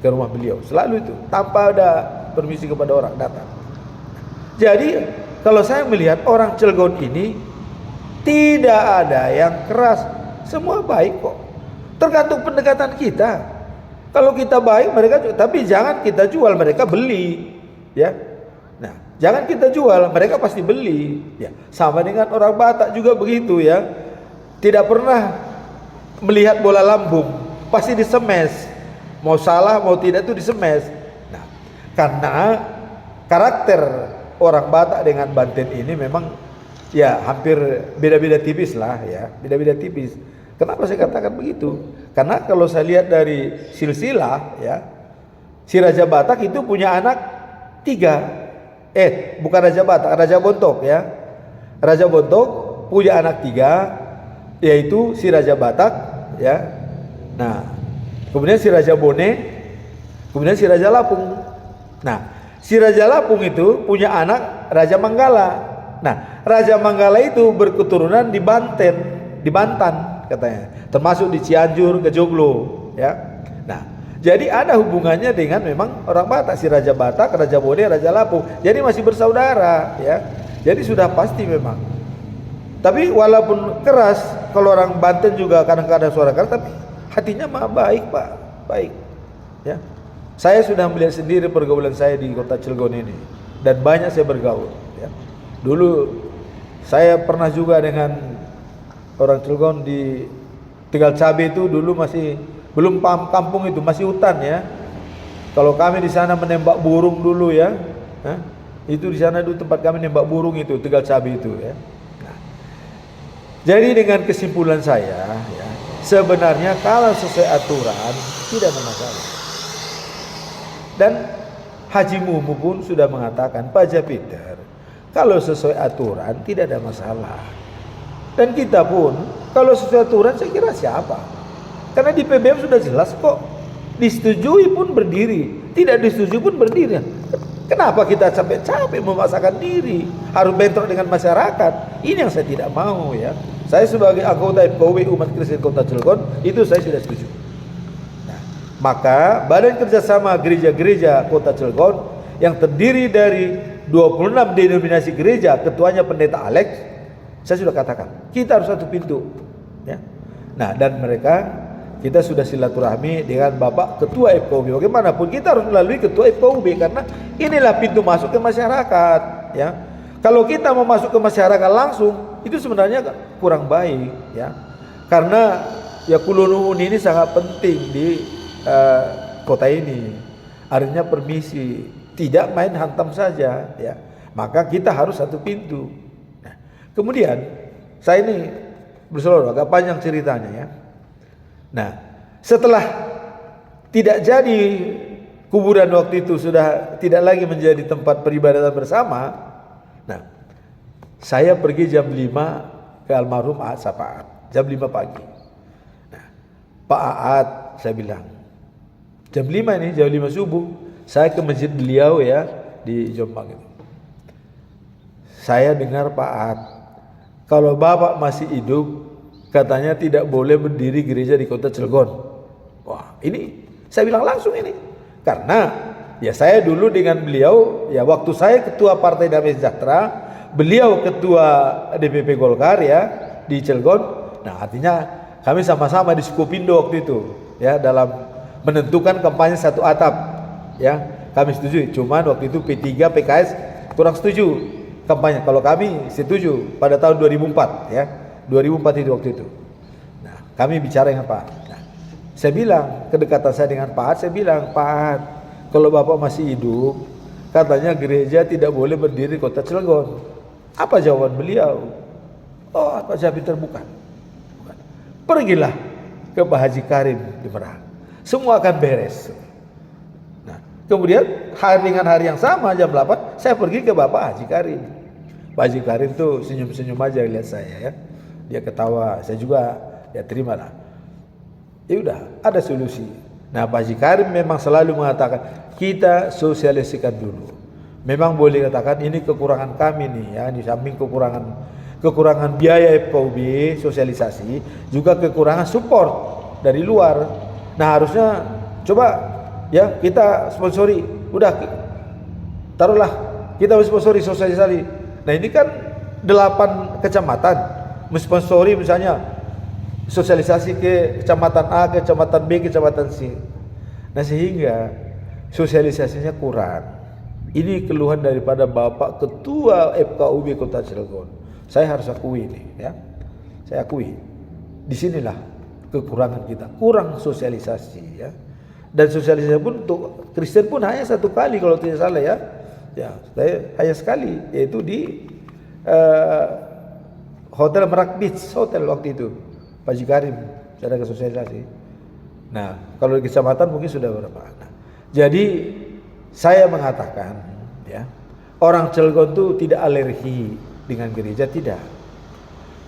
ke rumah beliau, selalu itu tanpa ada permisi kepada orang datang. Jadi kalau saya melihat orang Cilegon ini tidak ada yang keras, semua baik kok. Tergantung pendekatan kita. Kalau kita baik mereka, tapi jangan kita jual, mereka beli, ya. Nah, jangan kita jual, mereka pasti beli, ya. Sama dengan orang Batak juga begitu, ya. Tidak pernah melihat bola lambung, pasti disemes. Mau salah mau tidak itu disemes. Nah, karena karakter orang Batak dengan Banten ini memang ya hampir beda-beda tipis lah, ya, beda-beda tipis. Kenapa saya katakan begitu? Karena kalau saya lihat dari silsilah, ya, si Raja Batak itu punya anak 3. Bukan Raja Batak, Raja Bontok, ya. Raja Bontok punya anak 3, yaitu si Raja Batak, ya. Nah, kemudian si Raja Bone, kemudian si Raja Lapung. Nah, si Raja Lapung itu punya anak Raja Manggala. Nah, Raja Manggala itu berketurunan di Banten katanya, termasuk di Cianjur, Kejoglo, ya. Nah, jadi ada hubungannya dengan memang orang Batak, si Raja Batak, Raja Bone, Raja Lapung. Jadi masih bersaudara, ya. Jadi sudah pasti memang. Tapi walaupun keras, kalau orang Banten juga kadang-kadang suara keras, tapi hatinya mah baik, Pak, baik, ya. Saya sudah melihat sendiri pergaulan saya di kota Cilegon ini, dan banyak saya bergaul, ya. Dulu saya pernah juga dengan orang Cilegon di Tegal Cabe itu, dulu masih belum paham kampung itu, masih hutan, ya. Kalau kami di sana menembak burung dulu, ya, itu di sana dulu tempat kami nembak burung itu, Tegal Cabe itu, ya. Jadi dengan kesimpulan saya, ya, sebenarnya kalau sesuai aturan tidak ada masalah. Dan Haji Mumu pun sudah mengatakan, Pak Japiter, kalau sesuai aturan tidak ada masalah. Dan kita pun kalau sesuai aturan saya kira siapa? Karena di PBM sudah jelas kok, disetujui pun berdiri, tidak disetujui pun berdiri. Kenapa kita capek-capek memaksakan diri harus bentrok dengan masyarakat? Ini yang saya tidak mau ya. Saya sebagai anggota FKUB Umat Kristen Kota Cilegon itu saya sudah setuju. Nah, maka Badan Kerjasama Gereja-Gereja Kota Cilegon yang terdiri dari 26 denominasi gereja, ketuanya Pendeta Alex, saya sudah katakan kita harus satu pintu ya. Nah, dan mereka kita sudah silaturahmi dengan Bapak Ketua FKUB. Bagaimanapun kita harus melalui Ketua FKUB karena inilah pintu masuk ke masyarakat ya. Kalau kita mau masuk ke masyarakat langsung itu sebenarnya kurang baik ya. Karena ya kulunun ini sangat penting di kota ini. Artinya permisi, tidak main hantam saja ya. Maka kita harus satu pintu. Nah, kemudian saya ini berseluruh agak panjang ceritanya ya. Nah, setelah tidak jadi kuburan waktu itu sudah tidak lagi menjadi tempat peribadatan bersama. Nah, saya pergi jam 5 ke almarhum Aat Sapaat, jam 5 pagi. Nah, Pak Aat saya bilang, jam 5 ini, jam 5 subuh, saya ke masjid beliau ya di Jombang itu. Saya dengar Pak Aat, kalau Bapak masih hidup, katanya tidak boleh berdiri gereja di Kota Cilegon. Wah, ini saya bilang langsung ini. Karena ya saya dulu dengan beliau, ya waktu saya ketua Partai Damai Sejahtera, beliau ketua DPP Golkar ya di Cilegon. Nah, artinya kami sama-sama di Sukopindo waktu itu ya dalam menentukan kampanye satu atap. Ya, kami setuju. Cuman waktu itu P3 PKS kurang setuju kampanye. Kalau kami setuju pada tahun 2004 ya. 2004 itu waktu itu. Nah, kami bicara dengan Pak Aat. Nah, saya bilang, kedekatan saya dengan Pak Aat, saya bilang, Pak Aat, kalau Bapak masih hidup, katanya gereja tidak boleh berdiri di Kota Cilegon. Apa jawaban beliau? Oh, Pak Japiter bukan. Pergilah ke Pak Haji Karim di Merak. Semua akan beres. Nah, kemudian hari dengan hari yang sama jam 8, saya pergi ke Bapak Haji Karim. Pak Haji Karim tuh senyum-senyum aja lihat saya ya. Dia ketawa, saya juga ya terimalah. Ya udah, ada solusi. Nah, Pak Haji Karim memang selalu mengatakan kita sosialisasikan dulu. Memang boleh katakan ini kekurangan kami nih ya, di samping kekurangan biaya FKUB sosialisasi, juga kekurangan support dari luar. Nah, harusnya coba ya kita sponsori, udah taruhlah kita sponsori sosialisasi. Nah, ini kan 8 kecamatan mensponsori misalnya sosialisasi ke kecamatan A, ke kecamatan B, ke kecamatan C. Nah, sehingga sosialisasinya kurang. Ini keluhan daripada Bapak Ketua FKUB Kota Cilegon. Saya harus akui ini ya. Saya akui. Disinilah kekurangan kita, kurang sosialisasi ya. Dan sosialisasi pun untuk Kristen pun hanya 1 kali kalau tidak salah ya. Ya, saya hanya sekali, yaitu di Hotel Merak Beach Hotel waktu itu, Pak Haji Karim, saya ada sosialisasi. Nah, kalau di kecamatan mungkin sudah berapa. Nah, jadi saya mengatakan, ya, orang Cilegon itu tidak alergi dengan gereja, tidak.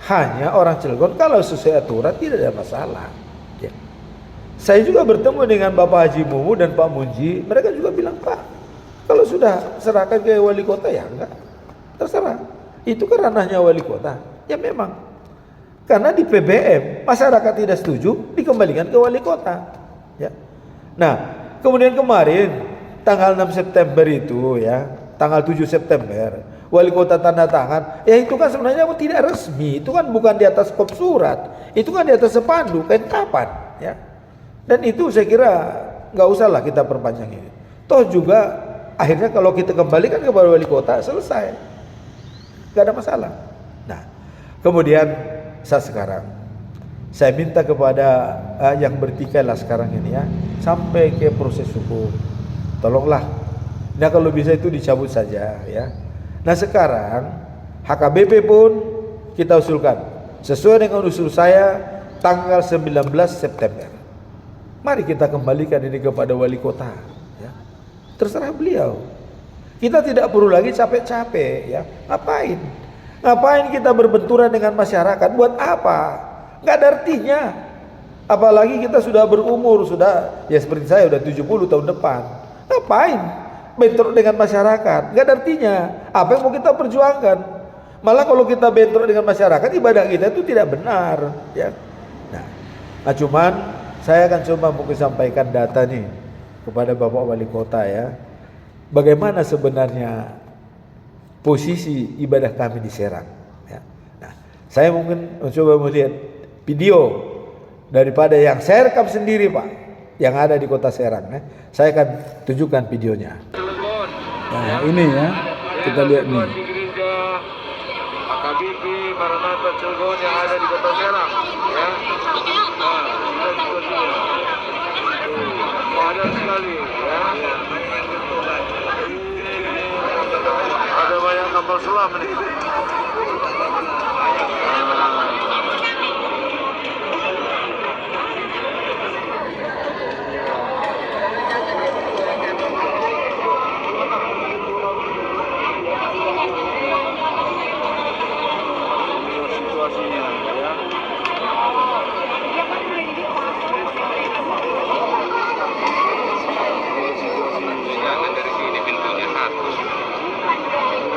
Hanya orang Cilegon kalau sesuai aturan tidak ada masalah. Ya. Saya juga bertemu dengan Bapak Haji Mumu dan Pak Munji, mereka juga bilang, Pak, kalau sudah serahkan ke wali kota ya enggak, terserah. Itu kan ranahnya wali kota. Ya memang, karena di PBM masyarakat tidak setuju, dikembalikan ke wali kota. Ya. Nah, kemudian kemarin tanggal 6 September itu ya, tanggal 7 September wali kota tanda tangan. Ya itu kan sebenarnya tidak resmi, itu kan bukan di atas kop surat, itu kan di atas spanduk, kan kapan? Ya. Dan itu saya kira nggak usahlah kita perpanjang ini. Toh juga akhirnya kalau kita kembalikan kepada wali kota selesai, nggak ada masalah. Nah, kemudian sekarang saya minta kepada yang bertikai lah sekarang ini ya, sampai ke proses hukum, tolonglah. Nah, kalau bisa itu dicabut saja ya. Nah, sekarang HKBP pun kita usulkan sesuai dengan usul saya, tanggal 19 September. Mari kita kembalikan ini kepada wali kota, ya. Terserah beliau. Kita tidak perlu lagi capek-capek, ya. Ngapain kita berbenturan dengan masyarakat? Buat apa? Nggak ada artinya. Apalagi kita sudah berumur, sudah ya seperti saya udah 70 tahun depan. Ngapain bentrok dengan masyarakat? Nggak ada artinya. Apa yang mau kita perjuangkan? Malah kalau kita bentrok dengan masyarakat, ibadah kita itu tidak benar, ya. Nah, cuman saya akan coba mungkin sampaikan data nih kepada Bapak Wali Kota, ya. Bagaimana sebenarnya posisi ibadah kami di Serang, ya. Nah, saya mungkin mencoba melihat video daripada yang saya rekam sendiri, Pak, yang ada di kota Serang, ya. Saya akan tunjukkan videonya. Nah, ini ya, kita lihat nih. AKBP Maranatha Cilegon yang ada di kota Serang, ya. Padat sekali, ya. Ada banyak kapal selam nih.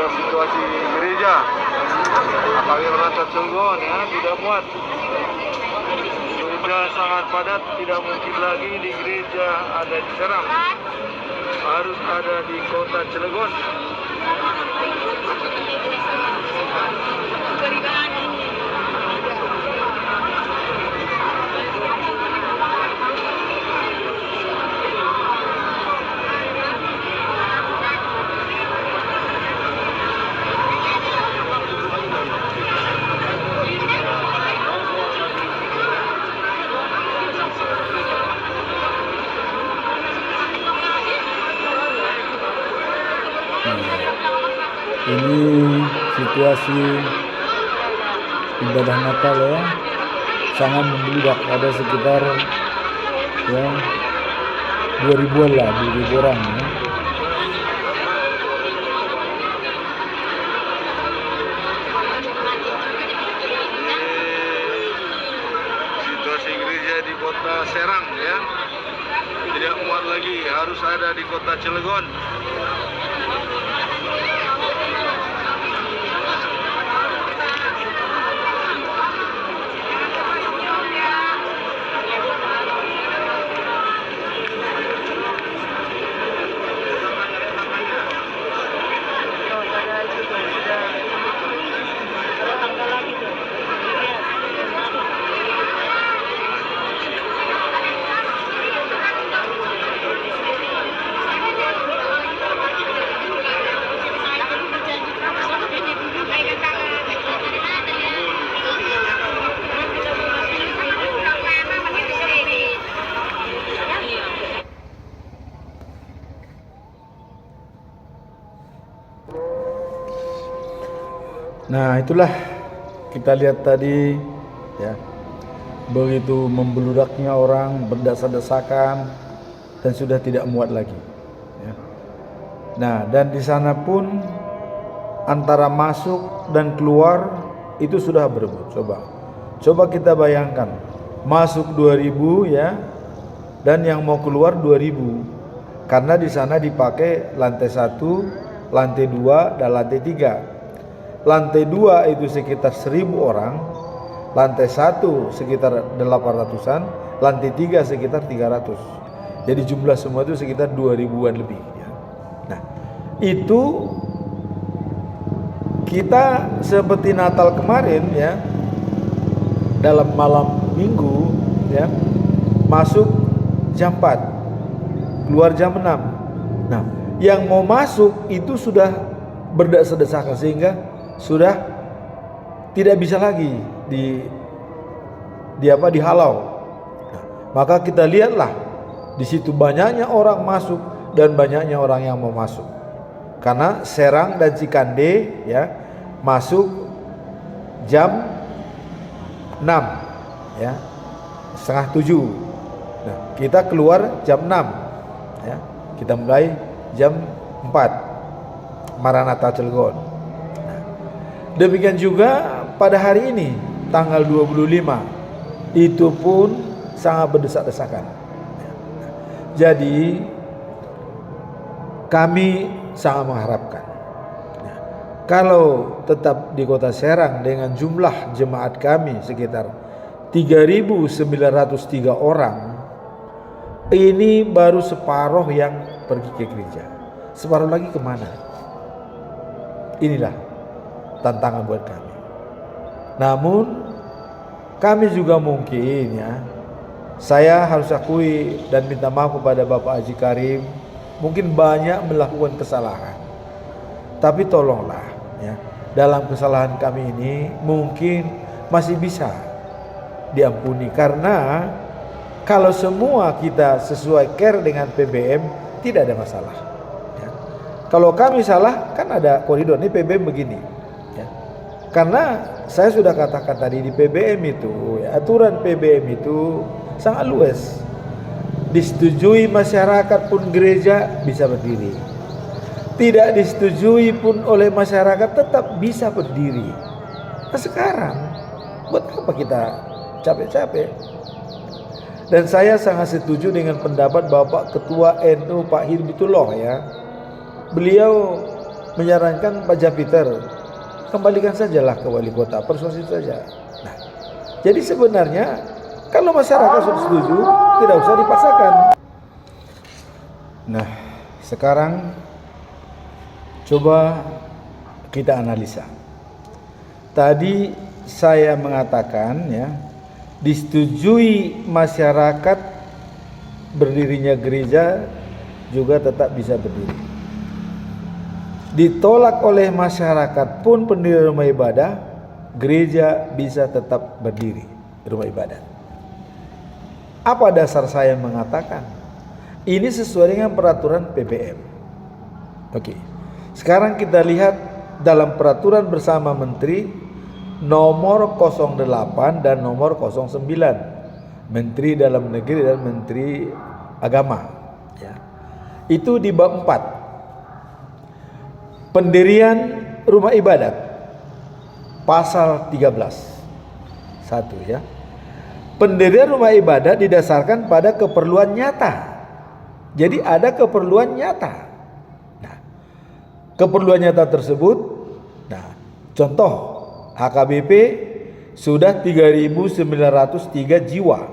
Situasi gereja AKBP Maranatha Cilegon, ya, tidak muat. Sudah sangat padat, tidak mungkin lagi di gereja ada di Serang, harus ada di kota Cilegon. Ini situasi ibadah Natal, ya, sangat membludak. Ada sekitar ya 2000-an lah, 2000 orang, ya. Situasi gereja di kota Serang, ya, tidak muat lagi, harus ada di kota Cilegon. Nah, itulah kita lihat tadi, ya, begitu membeludaknya orang, berdesak-desakan, dan sudah tidak muat lagi, ya. Nah, dan di sana pun antara masuk dan keluar itu sudah berebut. Coba kita bayangkan, masuk 2000, ya, dan yang mau keluar 2000, karena di sana dipakai lantai 1, lantai 2, dan lantai 3. Lantai 2 itu sekitar 1000 orang, lantai 1 sekitar 800-an, lantai 3 sekitar 300. Jadi jumlah semua itu sekitar 2000-an lebih, ya. Nah, itu kita seperti Natal kemarin, ya, dalam malam minggu, ya, masuk jam 4, keluar jam 6. Nah, yang mau masuk itu sudah berdesak-desakan sehingga sudah tidak bisa lagi dihalau. Nah, maka kita lihatlah di situ banyaknya orang masuk dan banyaknya orang yang mau masuk. Karena Serang dan Cikande, ya, masuk jam 6, ya. 6:30. Nah, kita keluar jam 6 ya. Kita mulai jam 4 Maranatha Cilegon. Nah, demikian juga pada hari ini tanggal 25 itu pun sangat berdesak-desakan. Jadi kami sangat mengharapkan kalau tetap di Kota Serang dengan jumlah jemaat kami sekitar 3.903 orang, ini baru separuh yang pergi ke gereja. Separuh lagi kemana? Inilah tantangan buat kami. Namun kami juga mungkin ya, saya harus akui dan minta maaf kepada Bapak Haji Karim, mungkin banyak melakukan kesalahan. Tapi tolonglah ya, dalam kesalahan kami ini mungkin masih bisa diampuni, karena kalau semua kita sesuai care dengan PBM tidak ada masalah ya. Kalau kami salah kan ada koridor, ini PBM begini ya. Karena saya sudah katakan tadi di PBM itu ya, aturan PBM itu sangat luas, disetujui masyarakat pun gereja bisa berdiri, tidak disetujui pun oleh masyarakat tetap bisa berdiri. Nah sekarang buat apa kita capek-capek? Dan saya sangat setuju dengan pendapat Bapak Ketua NU Pak Hidayatullah ya. Beliau menyarankan Pak Japiter, kembalikan sajalah ke wali kota, persuasif saja. Nah, jadi sebenarnya kalau masyarakat sudah setuju, tidak usah dipaksakan. Nah, sekarang coba kita analisa. Tadi saya mengatakan ya, disetujui masyarakat berdirinya gereja juga tetap bisa berdiri. Ditolak oleh masyarakat pun pendiri rumah ibadah, gereja bisa tetap berdiri rumah ibadah. Apa dasar saya mengatakan? Ini sesuai dengan peraturan PBM. Oke. Sekarang kita lihat dalam peraturan bersama menteri nomor 08 dan nomor 09, Menteri Dalam Negeri dan Menteri Agama ya. Itu di bab 4 pendirian rumah ibadat pasal 13 1 ya. Pendirian rumah ibadat didasarkan pada keperluan nyata. Jadi ada keperluan nyata. Nah, keperluan nyata tersebut, nah, contoh HKBP sudah 3.903 jiwa.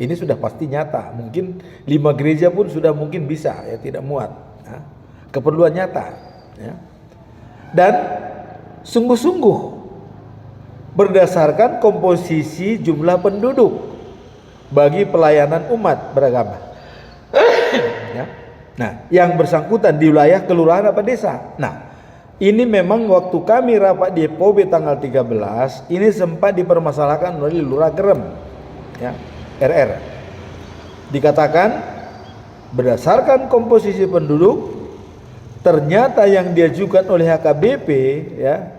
Ini sudah pasti nyata. Mungkin 5 gereja pun sudah mungkin bisa ya, tidak muat. Nah, keperluan nyata ya. Dan sungguh-sungguh berdasarkan komposisi jumlah penduduk bagi pelayanan umat beragama. Ya. Nah, yang bersangkutan di wilayah kelurahan apa desa. Nah, ini memang waktu kami rapat di POB tanggal 13, ini sempat dipermasalahkan oleh Lurah Gerem ya, RR. Dikatakan berdasarkan komposisi penduduk, ternyata yang diajukan oleh HKBP ya,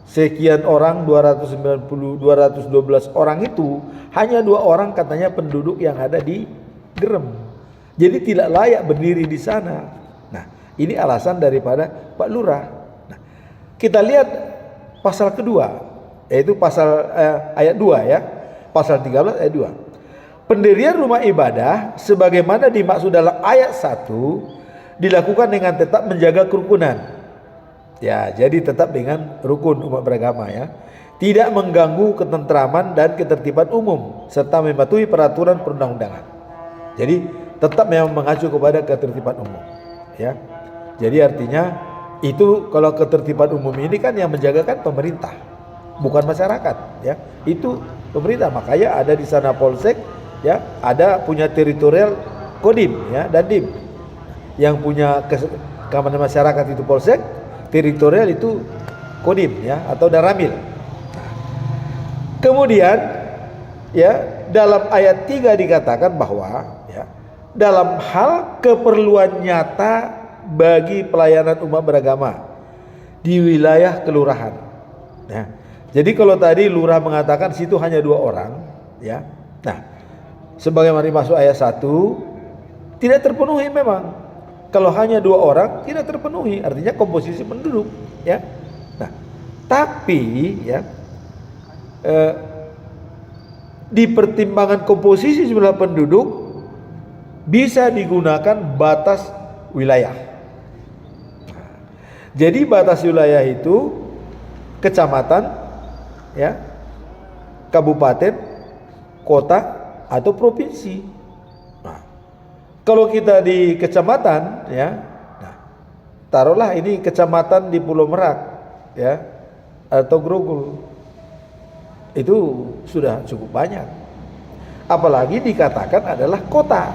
sekian orang, 212 orang itu hanya 2 orang katanya penduduk yang ada di Gerem. Jadi tidak layak berdiri di sana. Nah, ini alasan daripada Pak Lurah. Nah, kita lihat pasal kedua, yaitu pasal ayat 2 ya. Pasal 13 ayat 2. Pendirian rumah ibadah sebagaimana dimaksud dalam ayat 1 dilakukan dengan tetap menjaga kerukunan. Ya, jadi tetap dengan rukun umat beragama ya. Tidak mengganggu ketentraman dan ketertiban umum serta mematuhi peraturan perundang-undangan. Jadi tetap memang mengacu kepada ketertiban umum ya. Jadi artinya itu kalau ketertiban umum ini kan yang menjaga kan pemerintah, bukan masyarakat ya. Itu pemerintah, makanya ada di sana polsek ya, ada punya teritorial kodim ya, dan dim. Yang punya keamanan masyarakat itu polsek, teritorial itu kodim ya, atau daramil. Kemudian ya, dalam ayat 3 dikatakan bahwa ya, dalam hal keperluan nyata bagi pelayanan umat beragama di wilayah kelurahan. Ya. Jadi kalau tadi lurah mengatakan situ hanya 2 orang, ya, Nah, sebagaimana dimaksud ayat 1, tidak terpenuhi memang. Kalau hanya 2 orang tidak terpenuhi, artinya komposisi penduduk, ya. Nah, tapi ya di pertimbangan komposisi jumlah penduduk bisa digunakan batas wilayah. Jadi batas wilayah itu kecamatan, ya, kabupaten, kota, atau provinsi. Nah, kalau kita di kecamatan, ya, nah, taruhlah ini kecamatan di Pulau Merak, ya, atau Grogol, itu sudah cukup banyak. Apalagi dikatakan adalah kota.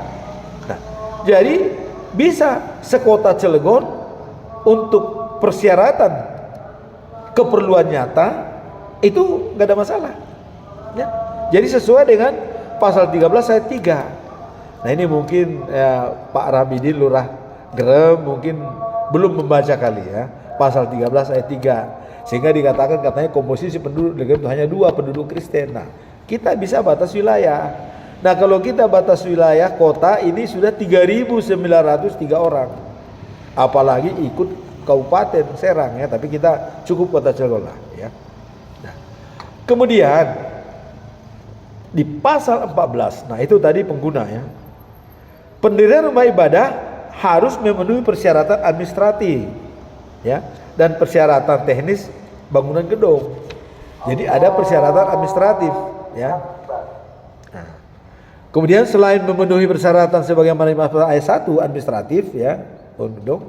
Nah, jadi bisa sekota Cilegon untuk persyaratan keperluan nyata itu nggak ada masalah, ya. Jadi sesuai dengan pasal 13 ayat 3. Nah, ini mungkin ya, Pak Ramidin Lurah Grem mungkin belum membaca kali, ya, pasal 13 ayat 3, sehingga dikatakan katanya komposisi penduduk itu hanya 2 penduduk Kristen. Nah, kita bisa batas wilayah. Nah, kalau kita batas wilayah kota ini sudah 3.903 orang, apalagi ikut Kabupaten Serang, ya, tapi kita cukup kota Cilegon lah, ya. Nah, kemudian di pasal 14, nah itu tadi pengguna, ya. Pendirian rumah ibadah harus memenuhi persyaratan administratif, ya, dan persyaratan teknis bangunan gedung. Jadi ada persyaratan administratif, ya. Nah, kemudian selain memenuhi persyaratan sebagaimana dimaksud ayat 1 administratif, ya, bangunan gedung.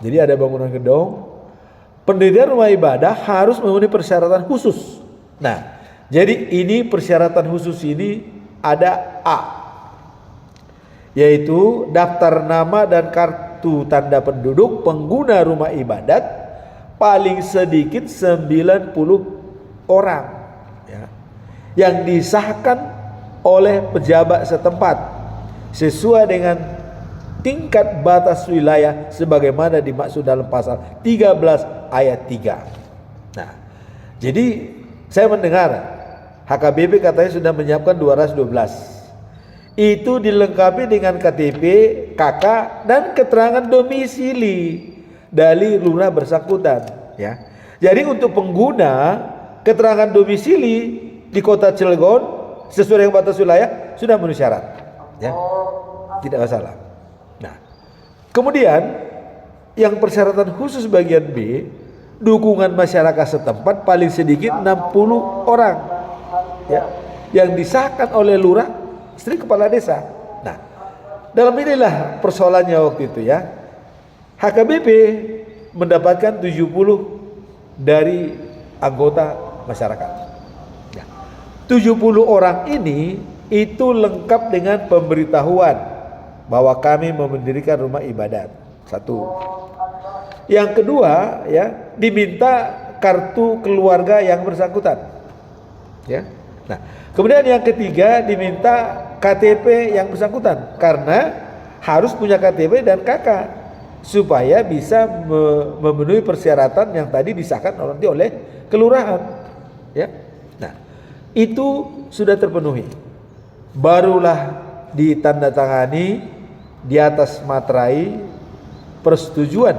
Jadi ada bangunan gedung, pendirian rumah ibadah harus memenuhi persyaratan khusus. Nah, jadi ini persyaratan khusus ini ada A, yaitu daftar nama dan kartu tanda penduduk pengguna rumah ibadat paling sedikit 90 orang, ya, yang disahkan oleh pejabat setempat sesuai dengan tingkat batas wilayah sebagaimana dimaksud dalam pasal 13 ayat 3. Nah, jadi saya mendengar HKBP katanya sudah menyiapkan 212. Itu dilengkapi dengan KTP, KK, dan keterangan domisili dari lurah bersangkutan, ya. Jadi untuk pengguna keterangan domisili di Kota Cilegon sesuai dengan batas wilayah sudah memenuhi syarat, ya. Tidak masalah. Nah, kemudian yang persyaratan khusus bagian B, dukungan masyarakat setempat paling sedikit 60 orang, ya, yang disahkan oleh lurah, istri kepala desa. Nah, dalam inilah persoalannya waktu itu, ya. HKBP mendapatkan 70 dari anggota masyarakat. Ya. 70 orang ini itu lengkap dengan pemberitahuan bahwa kami mendirikan rumah ibadat. 1. Yang kedua, ya, diminta kartu keluarga yang bersangkutan, ya. Nah, kemudian yang ketiga diminta KTP yang bersangkutan, karena harus punya KTP dan KK supaya bisa memenuhi persyaratan yang tadi disahkan nanti oleh kelurahan, ya. Nah, itu sudah terpenuhi, barulah ditandatangani di atas materai persetujuan,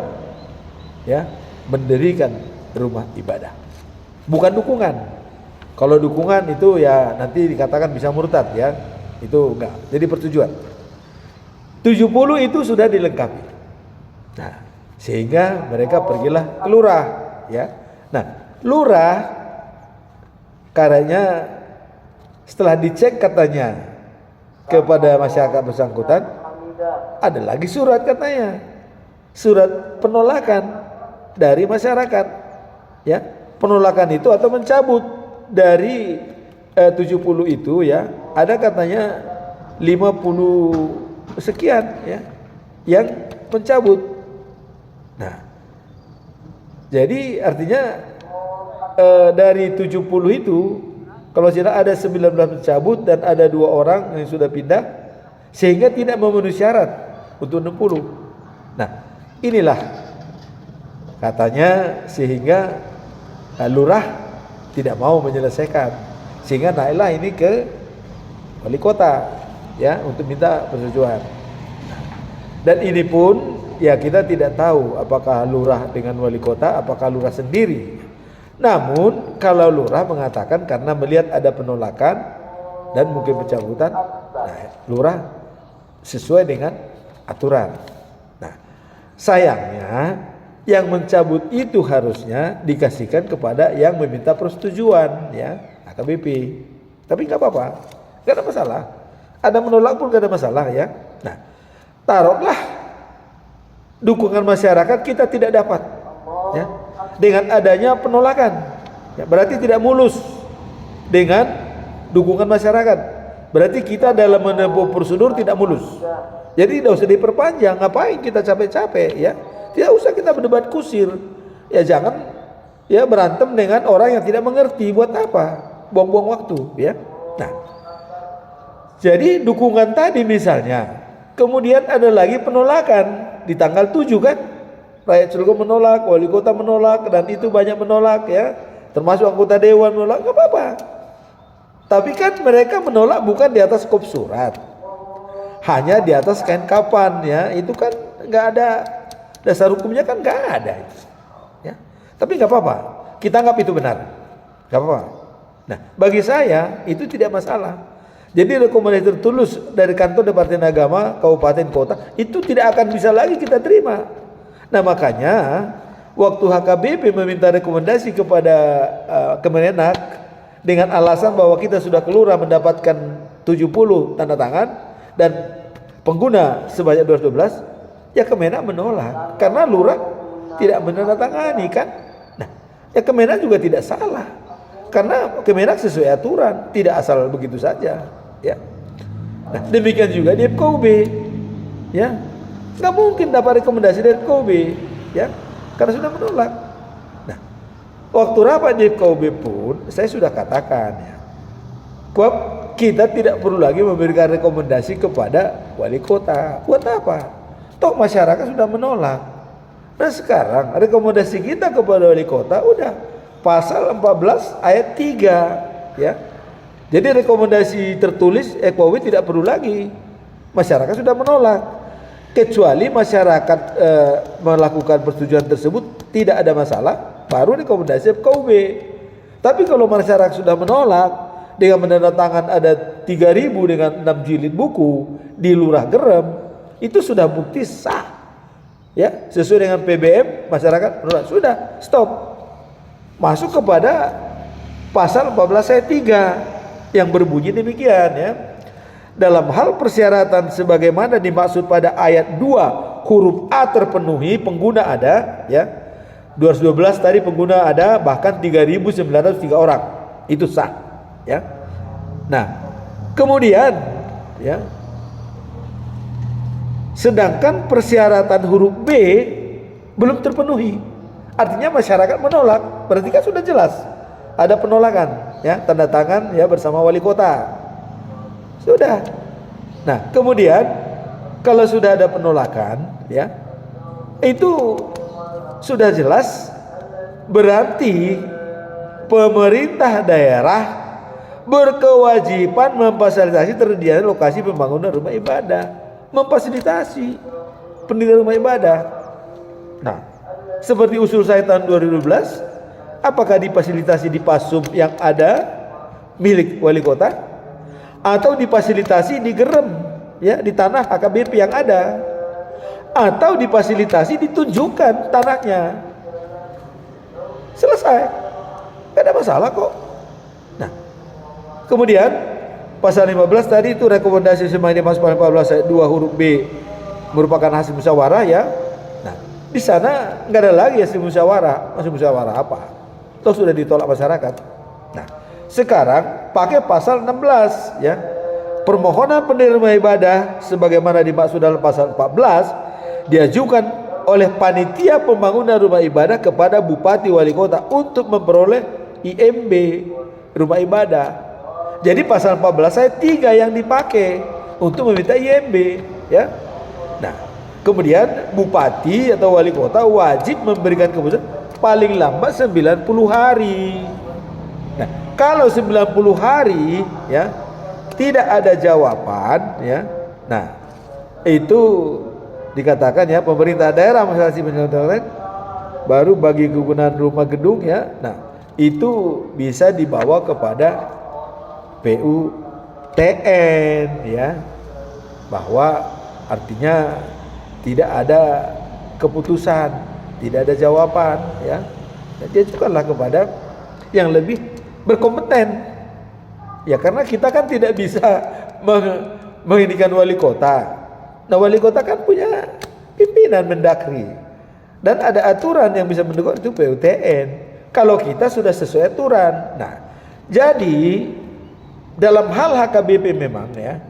ya, mendirikan rumah ibadah. Bukan dukungan. Kalau dukungan itu ya nanti dikatakan bisa murtad, ya. Itu enggak. Jadi persetujuan. 70 itu sudah dilengkapi. Nah, sehingga mereka pergilah ke lurah, ya. Nah, lurah karena setelah dicek katanya kepada masyarakat bersangkutan, ada lagi surat katanya, surat penolakan dari masyarakat, ya, penolakan itu atau mencabut dari 70 itu, ya, ada katanya 50 sekian, ya, yang mencabut. Nah, jadi artinya dari 70 itu kalau tidak ada 19 mencabut dan ada 2 orang yang sudah pindah, sehingga tidak memenuhi syarat untuk 60. Nah, inilah katanya sehingga lurah tidak mau menyelesaikan, sehingga naiklah ini ke wali kota, ya, untuk minta persetujuan. Dan ini pun ya kita tidak tahu apakah lurah dengan wali kota, apakah lurah sendiri. Namun kalau lurah mengatakan karena melihat ada penolakan dan mungkin pencabutan, nah, lurah sesuai dengan aturan. Nah, sayangnya yang mencabut itu harusnya dikasihkan kepada yang meminta persetujuan, ya, AKBP. Tapi nggak apa-apa, nggak ada masalah. Ada menolak pun nggak ada masalah, ya. Nah, taruhlah dukungan masyarakat kita tidak dapat, ya, dengan adanya penolakan, ya, berarti tidak mulus dengan dukungan masyarakat. Berarti kita dalam menempuh prosedur tidak mulus. Jadi tidak usah diperpanjang. Ngapain kita capek-capek, ya? Tidak usah kita berdebat kusir. Ya jangan ya berantem dengan orang yang tidak mengerti. Buat apa? Buang-buang waktu, ya. Nah, jadi dukungan tadi misalnya, kemudian ada lagi penolakan di tanggal 7 kan? Rakyat Cilegon menolak, wali kota menolak, dan itu banyak menolak, ya. Termasuk anggota dewan menolak, nggak apa-apa. Tapi kan mereka menolak bukan di atas kop surat, hanya di atas kain kapan, ya. Itu kan nggak ada dasar hukumnya, kan nggak ada itu, ya. Tapi nggak apa-apa, kita anggap itu benar, nggak apa-apa. Nah, bagi saya itu tidak masalah. Jadi rekomendasi tertulis dari kantor Departemen Agama Kabupaten Kota itu tidak akan bisa lagi kita terima. Nah, makanya waktu HKBP meminta rekomendasi kepada Kemenak dengan alasan bahwa kita sudah kelurah mendapatkan 70 tanda tangan dan pengguna sebanyak 212, ya Kemenak menolak karena lurah tidak menandatangani kan. Nah, ya Kemenak juga tidak salah karena Kemenak sesuai aturan, tidak asal begitu saja, ya. Nah, demikian juga di FKUB, ya, nggak mungkin dapat rekomendasi dari FKUB, ya, karena sudah menolak. Nah, waktu rapat di FKUB pun saya sudah katakan, ya, kita tidak perlu lagi memberikan rekomendasi kepada wali kota. Buat apa? Toh masyarakat sudah menolak. Nah, sekarang rekomendasi kita kepada wali kota udah pasal 14 ayat 3, ya. Jadi rekomendasi tertulis FKUB tidak perlu lagi. Masyarakat sudah menolak. Kecuali masyarakat melakukan persetujuan tersebut tidak ada masalah, baru rekomendasi FKUB. Tapi kalau masyarakat sudah menolak dengan menandatangan ada 3.000 dengan 6 jilid buku di Lurah Gerem, itu sudah bukti sah, ya, sesuai dengan PBM. Masyarakat menolak, sudah stop, masuk kepada pasal 14 ayat 3 yang berbunyi demikian, ya. Dalam hal persyaratan sebagaimana dimaksud pada ayat 2 huruf A terpenuhi, pengguna ada, ya. 212 tadi pengguna ada, bahkan 3.903 orang, itu sah, ya. Nah, kemudian, ya, sedangkan persyaratan huruf B belum terpenuhi, artinya masyarakat menolak, berarti kan sudah jelas ada penolakan, ya, tanda tangan, ya, bersama wali kota. Sudah. Nah, kemudian kalau sudah ada penolakan, ya, itu sudah jelas berarti pemerintah daerah berkewajiban memfasilitasi tersedia lokasi pembangunan rumah ibadah, memfasilitasi pendirian rumah ibadah. Nah, seperti usul saya tahun 2012, apakah difasilitasi di Pasum yang ada milik wali kota, atau difasilitasi di Gerem, ya, di tanah HKBP yang ada, atau difasilitasi ditunjukkan tanahnya. Selesai, gak ada masalah kok. Nah, kemudian pasal 15 tadi itu rekomendasi semuanya masuk pasal 14 ayat 2 huruf B merupakan hasil musyawarah, ya. Nah, di sana nggak ada lagi hasil musyawarah. Hasil musyawarah apa? Toh sudah ditolak masyarakat. Nah, sekarang pakai pasal 16, ya. Permohonan penerima ibadah sebagaimana dimaksud dalam pasal 14 diajukan oleh panitia pembangunan rumah ibadah kepada bupati wali kota untuk memperoleh IMB rumah ibadah. Jadi pasal 14 ayat 3 yang dipakai untuk meminta IMB, ya. Nah, kemudian bupati atau wali kota wajib memberikan keputusan paling lambat 90 hari. Nah, kalau 90 hari, ya, tidak ada jawaban, ya. Nah, itu dikatakan ya pemerintah daerah masih menentukan baru bagi kegunaan rumah gedung, ya. Nah, itu bisa dibawa kepada PUTN, ya, bahwa artinya tidak ada keputusan, tidak ada jawaban, ya. Diajukanlah kepada yang lebih berkompeten, ya, karena kita kan tidak bisa menginginkan wali kota. Nah, wali kota kan punya pimpinan Mendagri dan ada aturan yang bisa mendukung, itu PUTN. Kalau kita sudah sesuai aturan. Nah, jadi dalam hal HKBP memang, ya,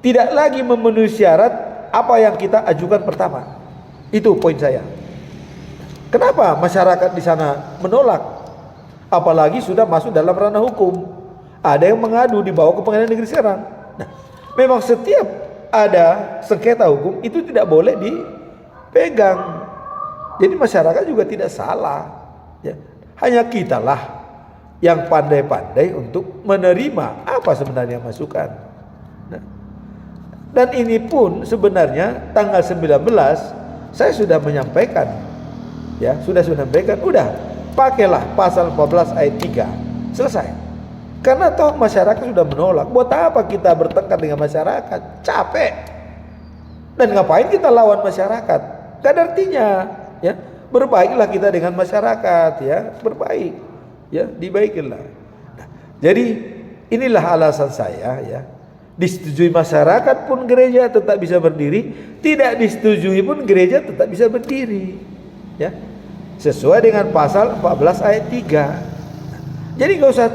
tidak lagi memenuhi syarat apa yang kita ajukan pertama. Itu poin saya. Kenapa masyarakat di sana menolak? Apalagi sudah masuk dalam ranah hukum. Ada yang mengadu dibawa ke Pengadilan Negeri Serang. Nah, memang setiap ada sengketa hukum itu tidak boleh dipegang. Jadi masyarakat juga tidak salah, ya. Hanya kitalah yang pandai-pandai untuk menerima apa sebenarnya masukan. Nah, dan ini pun sebenarnya tanggal 19 saya sudah menyampaikan, ya, sudah menyampaikan, udah pakailah pasal 14 ayat 3, selesai. Karena toh masyarakat sudah menolak. Buat apa kita bertengkar dengan masyarakat? Capek. Dan ngapain kita lawan masyarakat? Gak ada artinya, ya. Berbaiklah kita dengan masyarakat, ya, berbaik, ya, dibaikilah. Nah, jadi inilah alasan saya, ya. Disetujui masyarakat pun gereja tetap bisa berdiri, tidak disetujui pun gereja tetap bisa berdiri, ya, sesuai dengan pasal 14 ayat 3. Jadi gak usah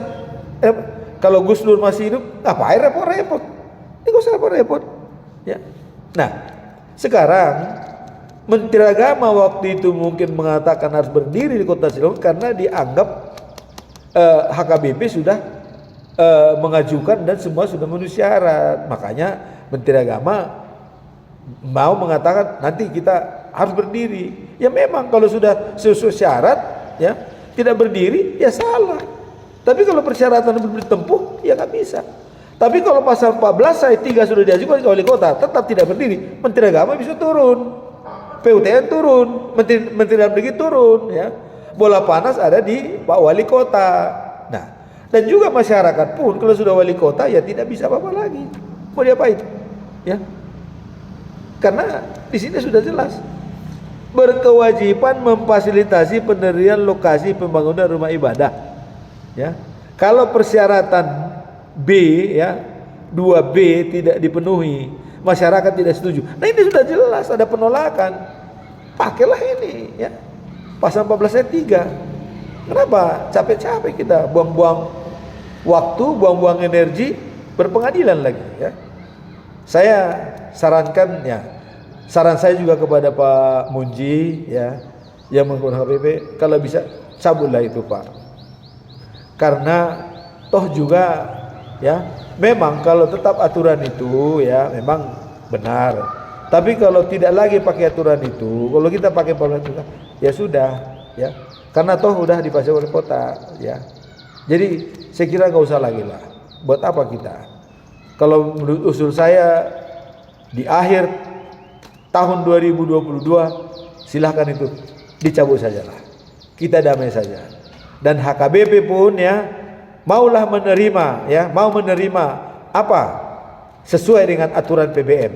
kalau Gus Dur masih hidup, ngapain repot-repot? Ini gak usah repot-repot, ya. Nah, sekarang Menteri Agama waktu itu mungkin mengatakan harus berdiri di Kota Cilegon karena dianggap HKBP sudah mengajukan dan semua sudah memenuhi syarat. Makanya Menteri Agama mau mengatakan nanti kita harus berdiri. Ya memang kalau sudah sesuai syarat, ya, tidak berdiri, ya salah. Tapi kalau persyaratan belum ditempuh, ya nggak bisa. Tapi kalau pasal 14 ayat 3 sudah diajukan ke wali kota tetap tidak berdiri, Menteri Agama bisa turun, PUTN turun, Menteri Dalam Negeri turun, ya. Bola panas ada di Pak Wali Kota. Nah, dan juga masyarakat pun kalau sudah wali kota ya tidak bisa apa-apa lagi. Mau diapain? Ya. Karena di sini sudah jelas berkewajiban memfasilitasi pendirian lokasi pembangunan rumah ibadah. Ya. Kalau persyaratan B, ya, 2B tidak dipenuhi, masyarakat tidak setuju. Nah, ini sudah jelas ada penolakan. Pakailah ini, ya. Pasal 14 ayat 3. Kenapa capek-capek kita buang-buang waktu, buang-buang energi berpengadilan lagi, ya. Saya sarankan, ya, saran saya juga kepada Pak Munji, ya, yang menggunakan HKBP, kalau bisa cabutlah itu, Pak. Karena toh juga, ya, memang kalau tetap aturan itu, ya, memang benar. Tapi kalau tidak lagi pakai aturan itu, kalau kita pakai aturan, ya sudah, ya. Karena toh udah dipasang oleh kota, ya. Jadi saya kira nggak usah lagi lah. Buat apa kita? Kalau menurut usul saya di akhir tahun 2022 silahkan itu dicabut sajalah. Kita damai saja. Dan HKBP pun, ya, maulah menerima, ya, mau menerima apa sesuai dengan aturan PBM.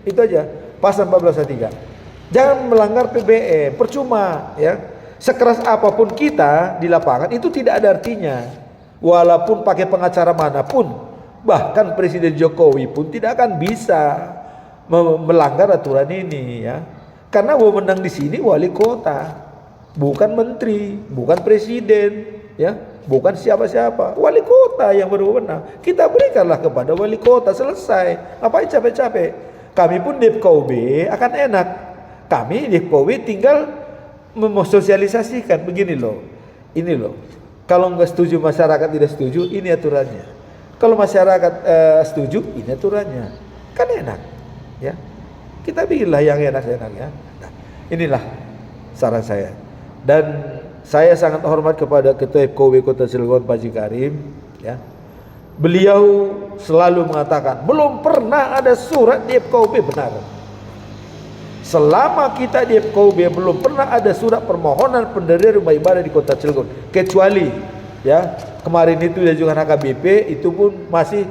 Itu aja, pasal 14 ayat 3. Jangan melanggar PBM, percuma, ya. Sekeras apapun kita di lapangan itu tidak ada artinya. Walaupun pakai pengacara manapun, bahkan Presiden Jokowi pun tidak akan bisa melanggar aturan ini, ya. Karena wewenang di sini wali kota, bukan menteri, bukan presiden, ya, bukan siapa-siapa. Wali kota yang berwenang. Kita berikanlah kepada wali kota, selesai. Ngapain capek-capek? Kami pun DPKUB akan enak. Kami DPKUB tinggal memsosialisasikan begini loh. Ini loh. Kalau nggak setuju masyarakat tidak setuju, ini aturannya. Kalau masyarakat setuju, ini aturannya. Kan enak, ya. Kita bikinlah yang enak-enak, ya. Nah, inilah saran saya. Dan saya sangat hormat kepada Ketua FKUB Kota Cilegon Pak Haji Karim, ya. beliau selalu mengatakan belum pernah ada surat di FKUB. Benar. Selama kita di FKUB belum pernah ada surat permohonan pendirian rumah ibadah di Kota Cilegon, kecuali ya kemarin itu diajukan HKBP, itu pun masih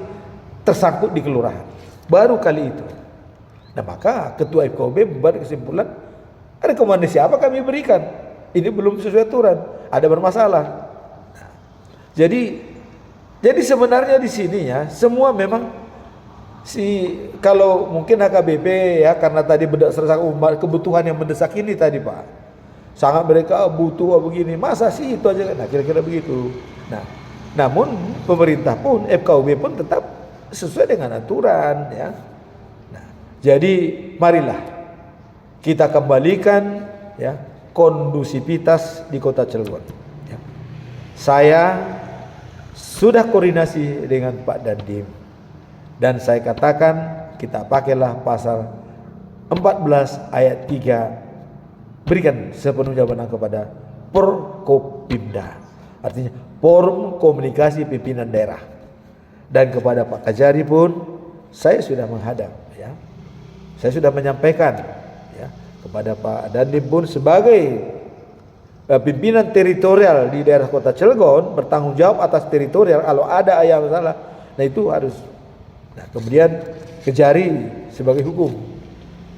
tersangkut di kelurahan. Baru kali itu. Nah maka ketua FKUB membuat kesimpulan, rekomendasi apa kami berikan? Ini belum sesuai aturan, ada bermasalah. Nah, jadi sebenarnya di sini ya semua memang kalau mungkin HKBP ya, karena tadi berdasarkan kebutuhan yang mendesak ini tadi Pak, sangat mereka butuh begini, masa sih itu aja, nah kira-kira begitu. Nah namun pemerintah pun, FKUB pun tetap sesuai dengan aturan ya. Nah jadi marilah kita kembalikan ya kondusivitas di Kota Cilegon ya. Saya sudah koordinasi dengan Pak Dandim, dan saya katakan kita pakailah pasal 14 ayat 3, berikan sepenuhnya wewenang kepada Porkopimda, artinya Forum Komunikasi Pimpinan Daerah. Dan kepada Pak Kajari pun saya sudah menghadap ya. Saya sudah menyampaikan ya kepada Pak Dandim pun sebagai pimpinan teritorial di daerah Kota Cilegon, bertanggung jawab atas teritorial, kalau ada yang salah, nah itu harus. Nah kemudian Kejari sebagai hukum.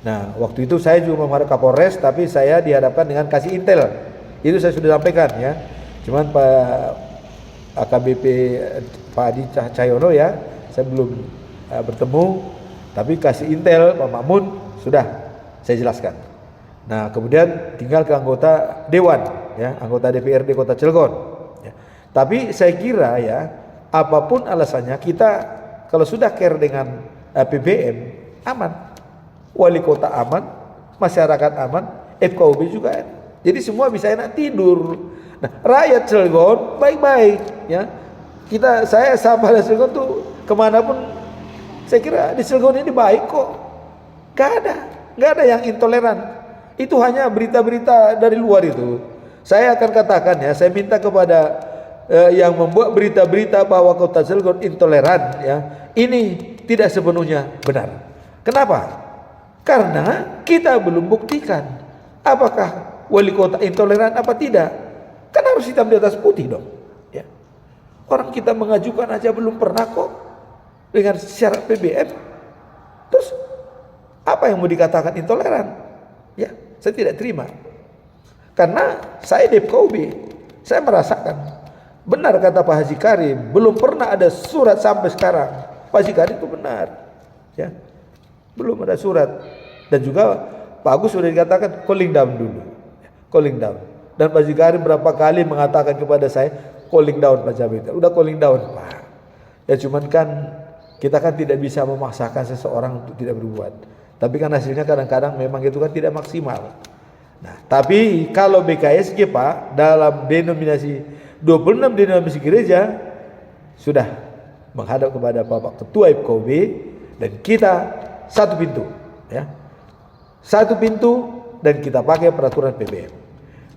Nah waktu itu saya juga menghadap Kapolres, tapi saya dihadapkan dengan kasih intel. Itu saya sudah sampaikan ya. Cuman Pak AKBP Pak Adi Cahyono ya, saya belum bertemu, tapi kasih intel Pak Makmun sudah saya jelaskan. Nah kemudian tinggal ke anggota Dewan ya, anggota DPRD Kota Cilegon ya. Tapi saya kira ya, apapun alasannya, kita kalau sudah care dengan PBM aman, wali kota aman, masyarakat aman, FKUB juga enak. Jadi semua bisa enak tidur. Nah rakyat Cilegon baik-baik ya. Saya sahabat Cilegon tuh kemanapun, saya kira di Cilegon ini baik kok. Gak ada yang intoleran. Itu hanya berita-berita dari luar itu. Saya akan katakan ya, saya minta kepada yang membuat berita-berita bahwa Kota Cilegon intoleran ya, ini tidak sepenuhnya benar. Kenapa? Karena kita belum buktikan apakah wali kota intoleran apa tidak. Kan harus hitam di atas putih dong ya. Orang kita mengajukan aja belum pernah kok dengan syarat PBM. Terus apa yang mau dikatakan intoleran? Ya, saya tidak terima. Karena saya di FKUB, saya merasakan benar kata Pak Haji Karim, belum pernah ada surat sampai sekarang. Pak Haji Karim itu benar ya, belum ada surat. Dan juga Pak Agus sudah dikatakan calling down dulu, calling down. Dan Pak Haji Karim berapa kali mengatakan kepada saya, calling down Pak Jabir, udah calling down Pak. Ya cuman kan kita kan tidak bisa memaksakan seseorang untuk tidak berbuat. Tapi kan hasilnya kadang-kadang memang itu kan tidak maksimal. Nah, tapi kalau BKSG Pak, dalam denominasi 26 denominasi gereja sudah menghadap kepada Bapak Ketua FKUB, dan kita satu pintu ya. Satu pintu, dan kita pakai peraturan PBM.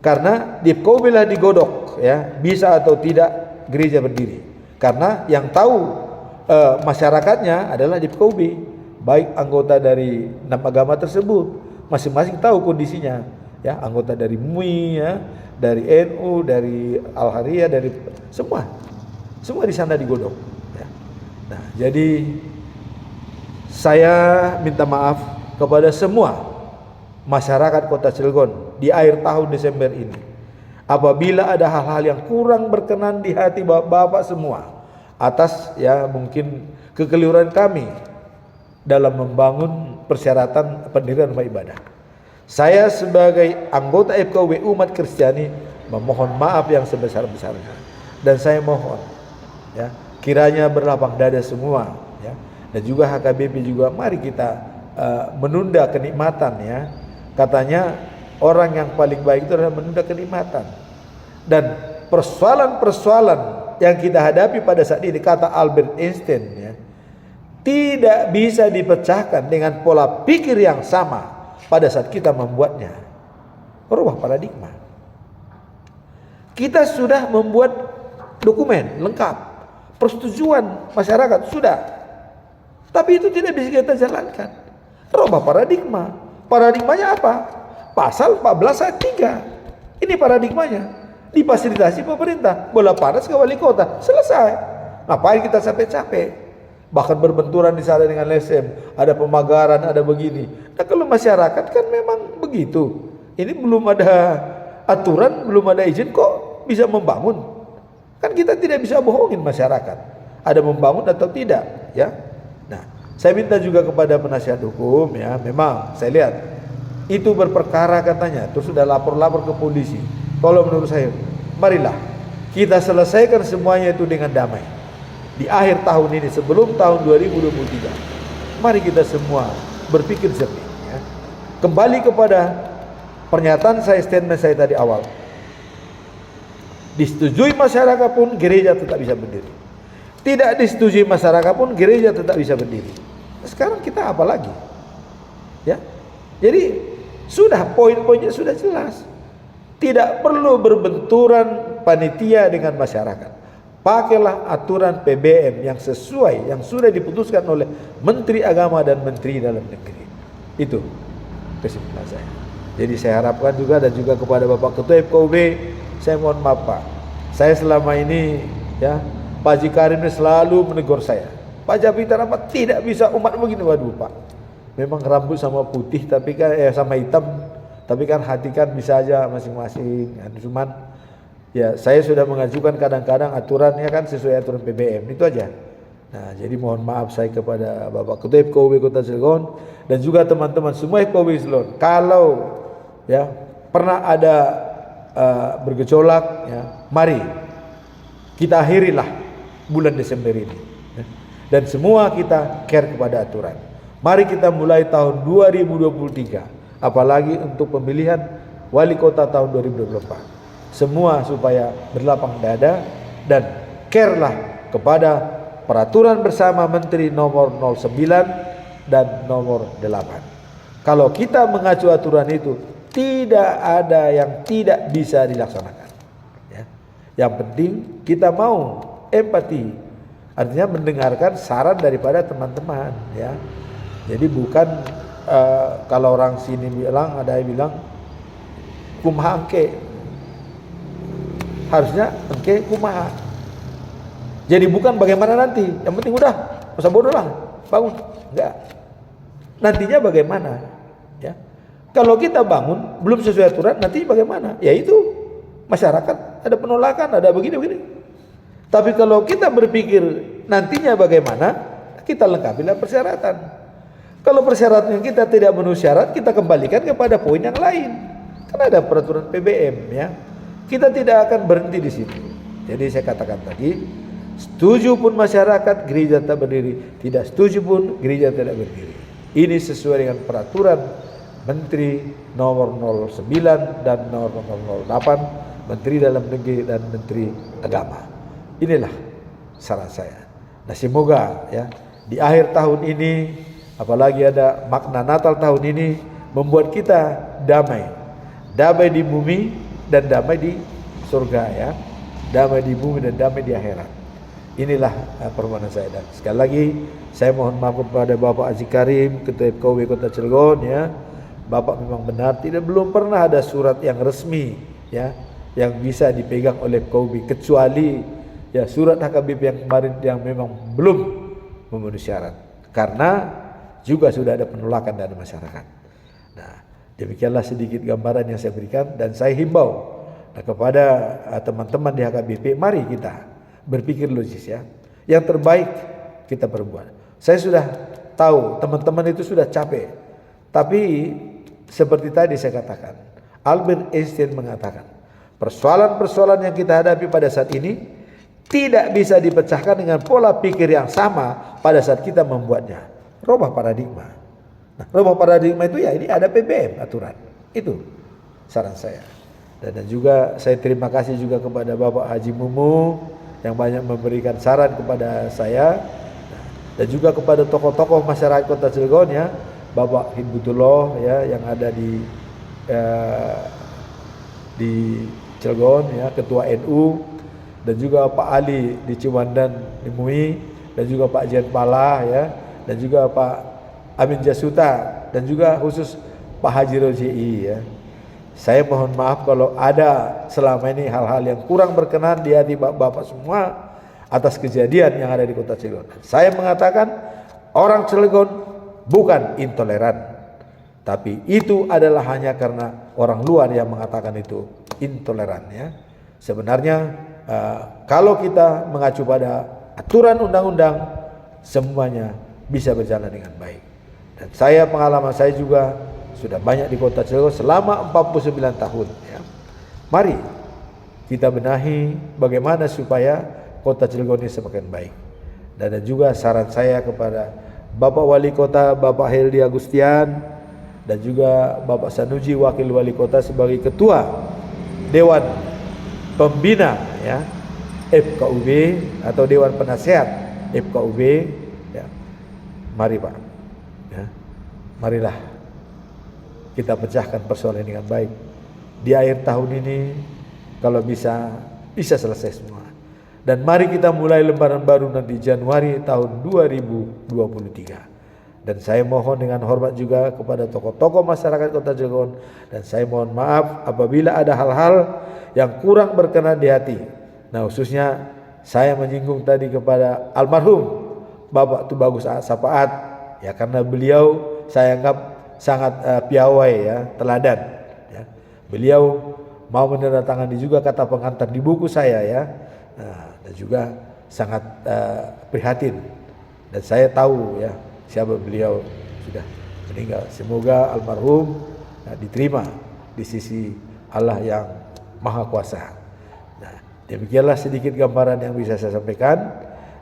Karena di FKUB lah digodok ya, bisa atau tidak gereja berdiri. Karena yang tahu masyarakatnya adalah di FKUB, baik anggota dari 6 agama tersebut, masing-masing tahu kondisinya ya, anggota dari MUI ya, dari NU, dari Al-Hariyah, dari semua di sana digodok ya. Nah jadi saya minta maaf kepada semua masyarakat Kota Cilegon di akhir tahun Desember ini, apabila ada hal-hal yang kurang berkenan di hati Bapak semua atas ya mungkin kekeliruan kami dalam membangun persyaratan pendirian rumah ibadah. Saya sebagai anggota FKUB umat Kristiani memohon maaf yang sebesar-besarnya, dan saya mohon ya kiranya berlapang dada semua ya, dan juga HKBP juga, mari kita menunda kenikmatan ya. Katanya orang yang paling baik itu adalah menunda kenikmatan. Dan persoalan-persoalan yang kita hadapi pada saat ini, kata Albert Einstein ya, tidak bisa dipecahkan dengan pola pikir yang sama pada saat kita membuatnya. Merubah paradigma. Kita sudah membuat dokumen lengkap, persetujuan masyarakat sudah. Tapi itu tidak bisa kita jalankan. Rubah paradigma. Paradigmanya apa? Pasal 14 ayat 3. Ini paradigmanya. Difasilitasi pemerintah. Bola panas ke wali kota. Selesai. Ngapain kita capek-capek? Bahkan berbenturan di sana dengan LSM. Ada pemagaran, ada begini. Nah kalau masyarakat kan memang begitu. Ini belum ada aturan, belum ada izin kok bisa membangun. Kan kita tidak bisa bohongin masyarakat. Ada membangun atau tidak, ya. Nah, saya minta juga kepada penasihat hukum, ya. Memang saya lihat itu berperkara katanya, terus sudah lapor-lapor ke polisi. Kalau menurut saya, marilah kita selesaikan semuanya itu dengan damai. Di akhir tahun ini, sebelum tahun 2023, mari kita semua berpikir jernih, ya. Kembali kepada pernyataan saya, statement saya tadi awal. Disetujui masyarakat pun gereja tetap bisa berdiri. Tidak disetujui masyarakat pun gereja tetap bisa berdiri. Sekarang kita apa lagi? Ya. Jadi sudah poin-poinnya sudah jelas. Tidak perlu berbenturan panitia dengan masyarakat. Pakailah aturan PBM yang sesuai yang sudah diputuskan oleh Menteri Agama dan Menteri Dalam Negeri. Itu kesimpulan saya. Jadi saya harapkan juga dan juga kepada Bapak Ketua FKUB, saya mohon maaf Pak. Saya selama ini, ya, Pak Haji Karim ini selalu menegur saya. Pak Japiter apa tidak bisa umat begini. Waduh Pak, memang rambut sama putih tapi kan sama hitam, tapi kan hati kan bisa aja masing-masing. Cuman ya saya sudah mengajukan kadang-kadang aturannya kan sesuai aturan PBM, itu aja. Nah, jadi mohon maaf saya kepada Bapak Ketua FKUB Kota Cilegon dan juga teman-teman semua FKUB Cilegon. Kalau ya pernah ada bergejolak, ya, mari kita akhirilah bulan Desember ini, ya. Dan semua kita care kepada aturan. Mari kita mulai tahun 2023, apalagi untuk pemilihan wali kota tahun 2024. Semua supaya berlapang dada dan care lah kepada peraturan bersama Menteri nomor 09 dan nomor 8. Kalau kita mengacu aturan itu, tidak ada yang tidak bisa dilaksanakan, ya. Yang penting kita mau empati, artinya mendengarkan saran daripada teman-teman, ya. Jadi bukan kalau orang sini bilang, ada yang bilang kumaha engke, harusnya engke kumaha. Jadi bukan bagaimana nanti, yang penting udah masa bodoh lah bangun, enggak. Nantinya bagaimana, ya. Kalau kita bangun belum sesuai aturan, nanti bagaimana? Ya itu masyarakat ada penolakan, ada begini-begini. Tapi kalau kita berpikir nantinya bagaimana, kita lengkapilah persyaratan. Kalau persyaratan kita tidak memenuhi syarat, kita kembalikan kepada poin yang lain. Karena ada peraturan PBM, ya. Kita tidak akan berhenti di situ. Jadi saya katakan tadi, setuju pun masyarakat, gereja tetap berdiri. Tidak setuju pun, gereja tidak berdiri. Ini sesuai dengan peraturan Menteri nomor 09 dan nomor 08, Menteri Dalam Negeri dan Menteri Agama. Inilah saran saya. Nah, semoga ya di akhir tahun ini, apalagi ada makna Natal tahun ini, membuat kita damai. Damai di bumi dan damai di surga, ya. Damai di bumi dan damai di akhirat. Inilah permohonan saya. Dan sekali lagi saya mohon maaf kepada Bapak Haji Karim, Ketua FKUB Kota Cilegon, ya. Bapak memang benar belum pernah ada surat yang resmi, ya, yang bisa dipegang oleh FKUB kecuali ya surat HKBP yang kemarin yang memang belum memenuhi syarat karena juga sudah ada penolakan dari masyarakat. Nah, demikianlah sedikit gambaran yang saya berikan dan saya himbau kepada teman-teman di HKBP, mari kita berpikir logis, ya. Yang terbaik kita perbuat. Saya sudah tahu teman-teman itu sudah capek. Tapi seperti tadi saya katakan, Albert Einstein mengatakan, persoalan-persoalan yang kita hadapi pada saat ini tidak bisa dipecahkan dengan pola pikir yang sama pada saat kita membuatnya. Rubah paradigma. Nah, rubah paradigma itu ya ini ada PBM aturan. Itu saran saya. Dan juga saya terima kasih juga kepada Bapak Haji Mumu yang banyak memberikan saran kepada saya, dan juga kepada tokoh-tokoh masyarakat Kota Cilegon, ya, Bapak Hidbutullah, ya, yang ada di Cilegon, ya, Ketua NU, dan juga Pak Ali di Ciwandan di MUI, dan juga Pak Jen Pala ya, dan juga Pak Amin Jasuta, dan juga khusus Pak Haji Roji ya. Saya mohon maaf kalau ada selama ini hal-hal yang kurang berkenan di hati bapak-bapak semua atas kejadian yang ada di kota Cilegon. Saya mengatakan orang Cilegon bukan intoleran, tapi itu adalah hanya karena orang luar yang mengatakan itu intoleran ya. Sebenarnya kalau kita mengacu pada aturan undang-undang, semuanya bisa berjalan dengan baik. Dan pengalaman saya juga sudah banyak di kota Cilegon selama 49 tahun ya. Mari kita benahi bagaimana supaya kota Cilegon ini semakin baik. Dan juga saran saya kepada Bapak Wali Kota Bapak Heldi Agustian, dan juga Bapak Sanuji Wakil Wali Kota sebagai Ketua Dewan Pembina ya FKUB atau Dewan Penasehat FKUB ya. Mari Pak ya. Marilah kita pecahkan persoalan dengan baik. Di akhir tahun ini kalau bisa selesai semua. Dan mari kita mulai lembaran baru nanti Januari tahun 2023. Dan saya mohon dengan hormat juga kepada tokoh-tokoh masyarakat Kota Cilegon, dan saya mohon maaf apabila ada hal-hal yang kurang berkenan di hati. Nah, khususnya saya menyinggung tadi kepada almarhum Bapak Tubagus Sapaat ya, karena beliau saya anggap sangat piawai ya, teladan ya. Beliau mau menandatangani juga kata pengantar di buku saya ya. Dan juga sangat prihatin, dan saya tahu ya siapa beliau sudah meninggal. Semoga almarhum diterima di sisi Allah yang Maha Kuasa. Nah, demikianlah sedikit gambaran yang bisa saya sampaikan,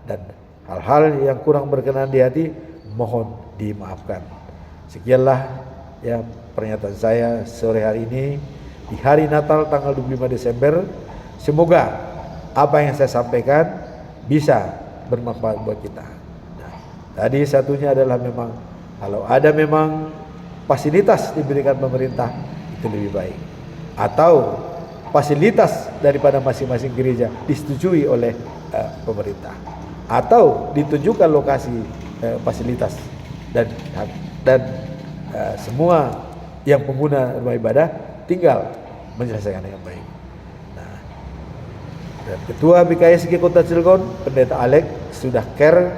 dan hal-hal yang kurang berkenan di hati mohon dimaafkan. Sekianlah ya pernyataan saya sore hari ini di hari Natal tanggal 25 Desember. Semoga apa yang saya sampaikan bisa bermanfaat buat kita. Nah, tadi satunya adalah memang kalau ada memang fasilitas diberikan pemerintah itu lebih baik, atau fasilitas daripada masing-masing gereja disetujui oleh pemerintah, atau ditunjukkan lokasi fasilitas dan semua yang pengguna rumah ibadah tinggal menyelesaikan dengan baik. Nah, dan Ketua BKSG Kota Cilegon, Pendeta Alek sudah care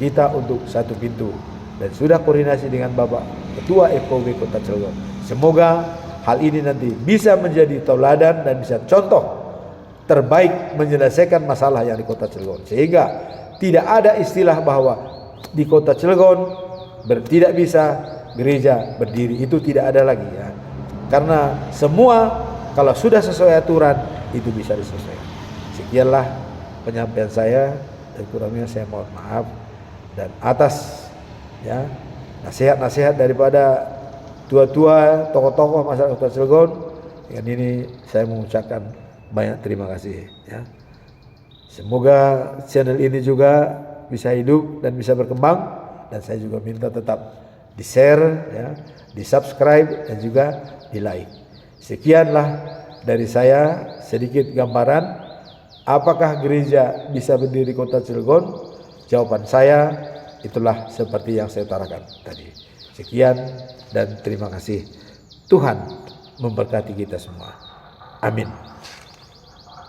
kita untuk satu pintu, dan sudah koordinasi dengan Bapak Ketua FKUB Kota Cilegon. Semoga hal ini nanti bisa menjadi tauladan dan bisa contoh terbaik menyelesaikan masalah yang di Kota Cilegon, sehingga tidak ada istilah bahwa di Kota Cilegon tidak bisa gereja berdiri, itu tidak ada lagi ya. Karena semua kalau sudah sesuai aturan itu bisa diselesaikan. Sekianlah penyampaian saya, dan kurangnya saya mohon maaf. Dan atas ya nasihat-nasihat daripada tua-tua tokoh-tokoh masyarakat Kota Cilegon, dengan ini saya mengucapkan banyak terima kasih ya. Semoga channel ini juga bisa hidup dan bisa berkembang, dan saya juga minta tetap di-share ya, di-subscribe, dan juga di-like. Sekianlah dari saya sedikit gambaran apakah gereja bisa berdiri di Kota Cilegon. Jawaban saya itulah seperti yang saya utarakan tadi. Sekian dan terima kasih. Tuhan memberkati kita semua. Amin.